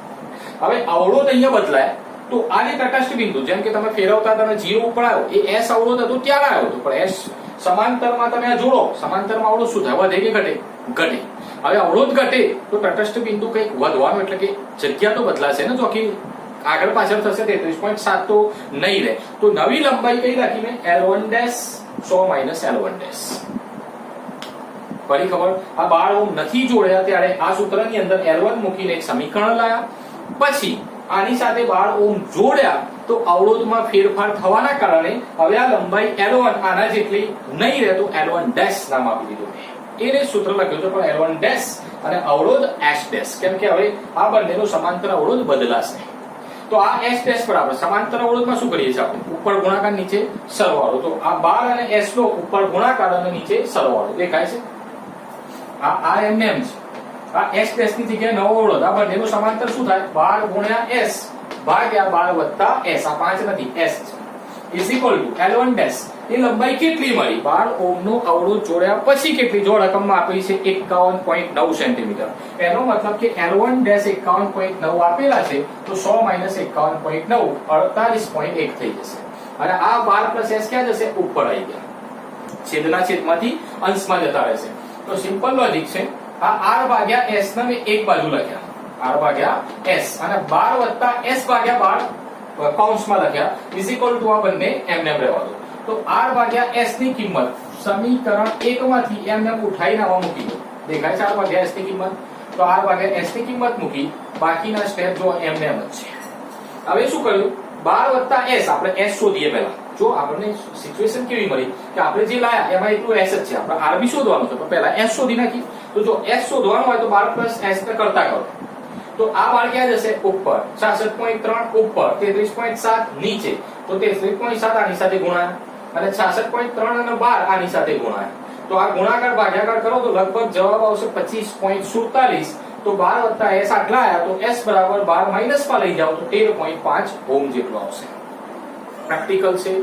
હવે અવરોધ અહીંયા બદલાય તો આ જે તટસ્થ બિંદુ જેમ કે તમે ફેરવતા તમે 0 ઉપર આવ્યો એ S અવરોધ હતો ત્યારે આવ્યો હતો પણ S સમાંતરમાં તમે આ જોડો સમાંતરમાં અવરોધ શું થાય વધે કે ઘટે ઘટે હવે અવરોધ ઘટે તો તટસ્થ બિંદુ કંઈક વધવાનું એટલે કે જગ્યા તો બદલાશે ને ચોકી આગળ પાછળ થશે 33.7 તો નહીં રહે તો નવી લંબાઈ કઈ રાખી મેં L1' 100 - L1'. ફરી ખબર આ 12 ઓહ્મ નથી જોડ્યા ત્યારે આ સૂત્રની અંદર L1 મૂકીને એક સમીકરણ લાયા પછી આની સાથે 12 ઓહ્મ જોડ્યા તો અવરોધમાં ફેરફાર થવાના કારણે હવે આ લંબાઈ L1 આના જેટલી નહીં રહે તો L1' નામ આપી દીધું એને સૂત્ર લખ્યું તો પણ L1' અને અવરોધ S' કેમ કે હવે આ બંનેનો સમાંતર અવરોધ બદલાશે તો આ S' બરાબર સમાંતર અવરોધમાં શું કરીએ છીએ આપણે ઉપર ગુણાકાર નીચે સરવાળો તો આ 12 અને S નો ઉપર ગુણાકાર અને નીચે સરવાળો દેખાય છે આ એમને એમ છે આ S' ની જગ્યાએ નવો અવરોધ આ બંનેનો સમાંતર શું થાય 12 ગુણ્યા S ભાગ્યા 12 વત્તા S આ 5 નથી S છે ઇઝ ઇક્વલ ટુ L1' એ લંબાઈ કેટલી મળી 12 ઓહ્મનો અવરોધ જોડ્યા પછી કેટલી જો રકમમાં આપેલી છે 51.9 સેન્ટીમીટર એનો મતલબ કે L1' 51.9 આપેલા છે તો 100 - 51.9 48.1 થઈ જશે અને આ 12 + S ક્યાં જશે ઉપર આવી ગયા છેદના છેદમાંથી અંશમાં જતા રહેશે તો સિમ્પલ લોજિક છે આ R ભાગ્યા S ને મેં એક બાજુ લખ્યા R ભાગ્યા S અને 12 + S ભાગ્યા 12 કૌંસમાં લખ્યા ઇઝ ઇક્વલ ટુ આ બંને એમને એમ રહેવા દો તો R ભાગ્યા S ની કિંમત સમીકરણ 1 માંથી એમને ઉઠાઈને આવા મૂકી દો દેખાય છે R ભાગ્યા S ની કિંમત તો R ભાગ્યા S ની કિંમત મૂકી બાકીના સ્ટેપ જો એમને એમ જ છે હવે શું કર્યું 12 + S આપણે S શોધીએ પહેલા જો આપણને સિચ્યુએશન કેવી મળી કે આપણે જે લાયા એમાં એટલું S જ છે આપણે R બી શોધવાનું છે પણ પહેલા S શોધી નાખી તો જો S શોધવાનું હોય તો 12 + S ને કરતા કરો તો આ 12 ક્યાં જશે ઉપર 66.3 ઉપર 33.7 નીચે તો 33.7 આની સાથે ગુણાય અને 66.3 અને 12 આની સાથે ગુણાય તો આ ગુણાકાર ભાગાકાર કરો તો લગભગ જવાબ આવશે 25.47 તો 12 + S આટલા આયા તો S બરાબર 12 માઈનસમાં લઈ જાઓ તો 13.5 ઓહ્મ જેટલો આવશે પ્રેક્ટિકલ છે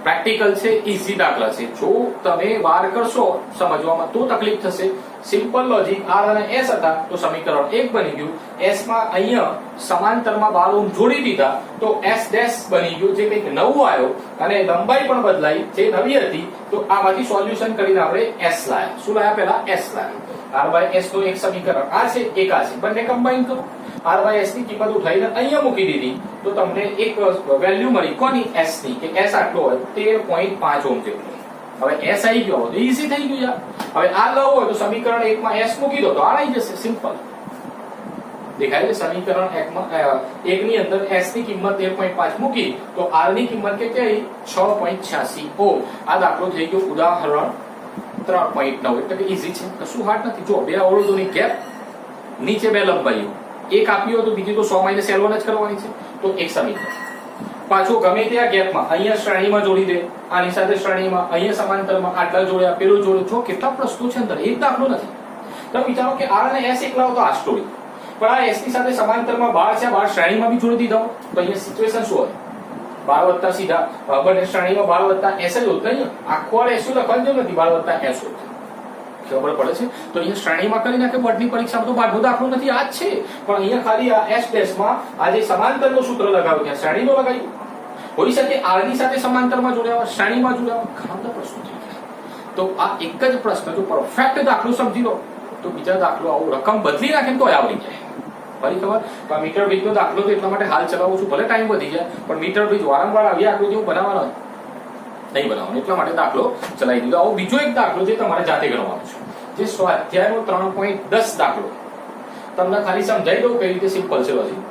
પ્રેક્ટિકલ છે ઈઝી દાખલા છે જો તમે વાર કરશો સમજવામાં તો તકલીફ થશે સિમ્પલ લોજિક R અને S હતા તો સમીકરણ 1 બની ગયું S માં અહીંયા સમાંતરમાં 12 ઓહ્મ જોડી દીધા તો S' બની ગયું જે કંઈક નવું આવ્યો અને લંબાઈ પણ બદલાઈ જે નવી હતી તો આમાંથી સોલ્યુશન કરીને આપણે S લાયા શું લાયા પહેલા S લાયા R/S નું એક સમીકરણ આ છે એક આ છે બંને કમ્બાઈન કરો R/S ની કિંમત ઉઠાઈને અહીંયા મૂકી દીધી તો તમને એક વેલ્યુ મળી કોની S ની કે S આટલો હોય 13.5 ઓહ્મ જેટલો હવે S આવી ગયો તો ઈઝી થઈ ગયું યાર હવે આ લવ હોય તો સમીકરણ 1 માં S મૂકી દો તો આ આવી જશે સિમ્પલ દેખાય છે સમીકરણ 1 ની અંદર S ની કિંમત 13.5 મૂકી તો R ની કિંમત કેટલી આવી 6.86 ઓહ્મ આ દાખલો થઈ ગયો ઉદાહરણ 3.9 એટલે કે ઈઝી છે કશું હાર્ડ નથી જો બે અવરોધોની ગેપ નીચે બે લંબાઈઓ એક આપી હોય તો બીજી તો 100 - L1 જ કરવાની છે તો એક સમીકરણ પાછો ગમે ત્યાં ગેપમાં અહીંયા શ્રેણીમાં જોડી દે આની સાથે શ્રેણીમાં અહીંયા સમાંતરમાં આટલા જોડ્યા પેલો જોડ્યો જો કેટલા પ્રશ્નો છે અંદર એક દાખલો નથી તમે વિચારો કે R અને S એકલા હોય તો આ સ્ટોરી પણ આ S ની સાથે સમાંતરમાં 12 છે 12 શ્રેણીમાં બી જોડી દીધા તો અહીંયા સિચ્યુએશન શું હોય 12 વત્તા સીધા બંને શ્રેણીમાં 12 વત્તા S જ હોત નહીં આખો S લખવાનું જ નથી 12 વત્તા S હોત ખબર પડે છે તો અહીંયા શ્રેણીમાં કરી નાખે બોર્ડની પરીક્ષામાં તો બારનો દાખલો નથી આ જ છે પણ અહીંયા ખાલી આ S' માં આ જે સમાંતરનું સૂત્ર લગાવ્યું છે શ્રેણીનો લગાવ્યું હોઈ શકે આર ની સાથે સમાંતરમાં જોડ્યા હોય, શ્રેણીમાં જોડ્યા હોય, ઘણા બધા પ્રશ્નો થઈ ગયા. તો આ એક જ પ્રશ્ન જો પરફેક્ટ દાખલો સમજી લો તો બીજા દાખલો આવું રકમ બદલી નાખે તો આવડી જાય. ફરી ખબર તો મીટર બ્રિજ નો દાખલો તો એટલા માટે હાલ ચલાવું છું, ભલે ટાઈમ વધી જાય પણ મીટર બ્રિજ વારંવાર આવી આકૃતિ હું બનાવવાનો નહીં બનાવવાનો, એટલા માટે દાખલો ચલાવી દીધો. આવો બીજો એક દાખલો જે તમારે જાતે ગણવાનો છે, જે સ્વાધ્યાયનો 3.10 દાખલો તમને ખાલી સમજાવી દઉં કઈ રીતે સિમ્પલ છે. હજી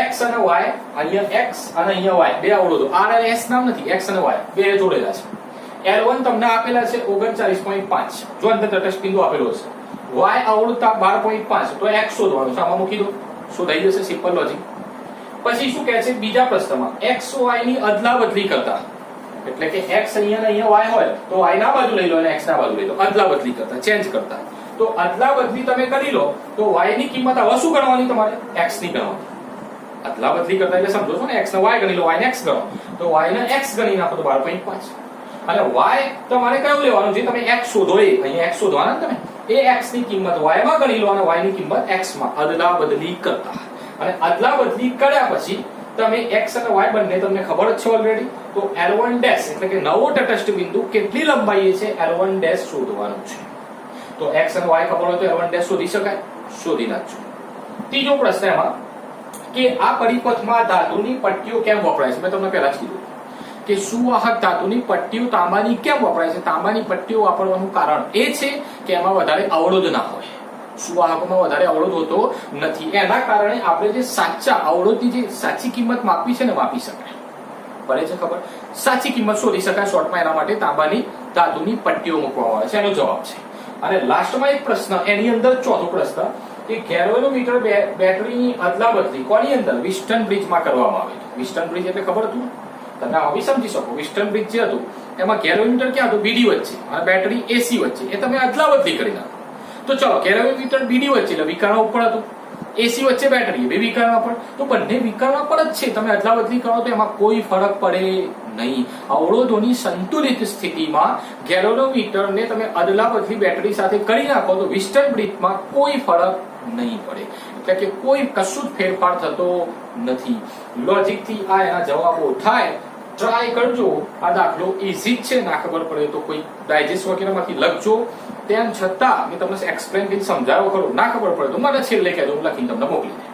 x અને y, અહીંયા x અને અહીંયા y બે અવરોધો, r અને s નામ નથી, x અને y બે જોડેલા છે. L1 તમને આપેલા છે 39.5, જો અંદર તટસ્થ બિંદુ આપેલો હશે. y અવરોધ 12.5, તો x શોધવાનું છે, આમાં મૂકી દો, શોધાઈ જશે, સિમ્પલ લોજિક. પછી શું કહે છે બીજા પ્રશ્નમાં, x y ની અદલા બદલી કરતા, એટલે કે x અહીંયા ને અહીંયા y હોય તો y ના બાજુ લઈ લો અને x ના બાજુ લઈ લો, અદલા બદલી કરતા, ચેન્જ કરતા. તો અદલા બદલી તમે કરી લો તો y ની કિંમત હવે શું ગણવાની તમારે? x ની ગણવાની. અદલા બદલી કરતા એટલે સમજો છો ને, x ને y ગણી લો, y ને x ગણો, તો y ને x ગણી નાખો તો 12.5. અને y તમારે કયું લેવાનું, જે તમે x શોધો એ અહીંયા x શોધવાના ને તમે, એ x ની કિંમત y માં ગણી લો અને y ની કિંમત x માં, અદલા બદલી કરતા. અને અદલા બદલી કર્યા પછી તમે x અને y બંને તમને ખબર જ છે ઓલરેડી, તો L1' એટલે કે નવો તટસ્થ બિંદુ કેટલી લંબાઈએ છે L1' શોધવાનું છે. તો x અને y ખબર હોય તો L1' શોધી શકાય, શોધી નાખજો. ત્રીજો પ્રશ્ન એમાં કે આ પરિપથમાં ધાતુની પટ્ટીઓ કેમ વપરાય છે? મેં તમને પહેલા જ કીધું કે સુવાહક ધાતુની પટ્ટીઓ તાંબાની કેમ વપરાય છે? તાંબાની પટ્ટીઓ વાપરવાનું કારણ એ છે કે એમાં વધારે અવરોધ ના હોય, સુવાહકોમાં વધારે અવરોધ હોતો નથી. એના કારણે આપણે જે સાચા અવરોધની જે સાચી કિંમત માપી છે ને માપી શકાય. પડે છે ખબર? સાચી કિંમત શોધી શકાય શોર્ટમાં, એના માટે તાંબાની ધાતુની પટ્ટીઓ મૂકવામાં આવે છે, એનો જવાબ છે. અને લાસ્ટમાં એક પ્રશ્ન, એની અંદર ચોથો પ્રશ્ન કે ગેલ્વેનોમીટર બેટરીની અદલા બદલી કોની અંદર? વિસ્ટન બ્રિજમાં કરવામાં આવે છે. વિસ્ટન બ્રિજ એટલે ખબર હતું તમે, આવી સમજી શકો. વિસ્ટન બ્રિજ જે હતું એમાં ગેલ્વેનોમીટર ક્યાં હતું? બીડી વચ્ચે અને બેટરી એસી વચ્ચે, એ તમે અદલા બદલી કરી નાખો. તો ચલો, ગેલ્વેનોમીટર બીડી વચ્ચે એટલે વિકર્ણ ઉપર હતું, એસી વચ્ચે બેટરી, બે વિકર્ણ પર, તો બંને વિકર્ણ પર જ છે. તમે અદલા બદલી કરો તો એમાં કોઈ ફરક પડે નહીં. અવરોધોની સંતુલિત સ્થિતિમાં ગેલ્વેનોમીટરને તમે અદલા બદલી બેટરી સાથે કરી નાખો તો વિસ્ટન બ્રિજમાં કોઈ ફરક નહીં પડે, એટલે કે કોઈ કશું જ ફેરફાર થતો નથી. લોજિક થી આ એના જવાબો થાય. ટ્રાય કરજો. આ દાખલો ઈઝી જ છે, ના ખબર પડે તો કોઈ ડાયજેસ્ટ વગેરેમાંથી લખજો. તેમ છતાં મેં તમને એક્સપ્લેન કરી સમજાવ્યો ખરો, ના ખબર પડે તો મને છેલ્લે કહેજો, હું લખીને તમને મોકલી દે.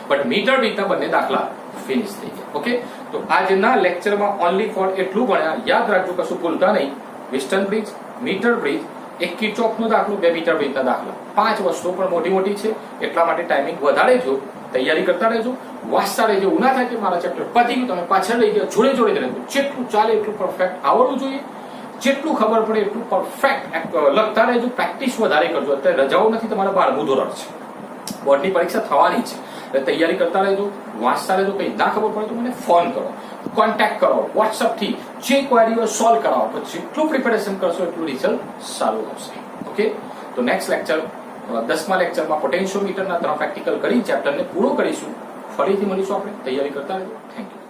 બટ મીટર બ્રિજના બંને દાખલા ફિનિશ થઈ ગયા. ઓકે, તો આજના લેક્ચરમાં ઓનલી ફોર એટલું ભણ્યા. યાદ રાખજો, કશું ભૂલતા નહીં. વિસ્ટન બ્રિજ, મીટર બ્રિજ, એક કિર્ચોફનો દાખલો, બે મીટર બ્રિજના દાખલા, 5 વસ્તુઓ પણ મોટી મોટી છે, એટલા માટે ટાઈમિંગ વધારે જો, તૈયારી કરતા રહેજો, વાંચતા રહેજો. એવું ના થાય કે મારા ચેપ્ટર પતી ગયું તમે પાછળ રહી ગયા, જોડે જોડે રહેજો. જેટલું ચાલે એટલું પરફેક્ટ આવડવું જોઈએ, જેટલું ખબર પડે એટલું પરફેક્ટ લખતા રહેજો. પ્રેક્ટિસ વધારે કરજો. અત્યારે રજાઓ નથી, તમારા 12મું ધોરણ છે, બોર્ડની પરીક્ષા થવાની છે, એટલે તૈયારી કરતા રહેજો, વાંચતા રહેજો. કંઈ ના ખબર પડે તો મને ફોન કરો, કોન્ટેક્ટ કરો, વોટ્સઅપ થી જે ક્વેરીઓ સોલ્વ કરાવો. તો જેટલું પ્રિપેરેશન કરશો એટલું રિઝલ્ટ સારું આવશે. ઓકે, તો નેક્સ્ટ લેક્ચર 10મા લેક્ચરમાં પોટેન્શિયોમીટરના 3 પ્રેક્ટિકલ કરી ચેપ્ટરને પૂરો કરીશું. ફરીથી મળીશું આપણે. તૈયારી કરતા રહેજો. Thank you.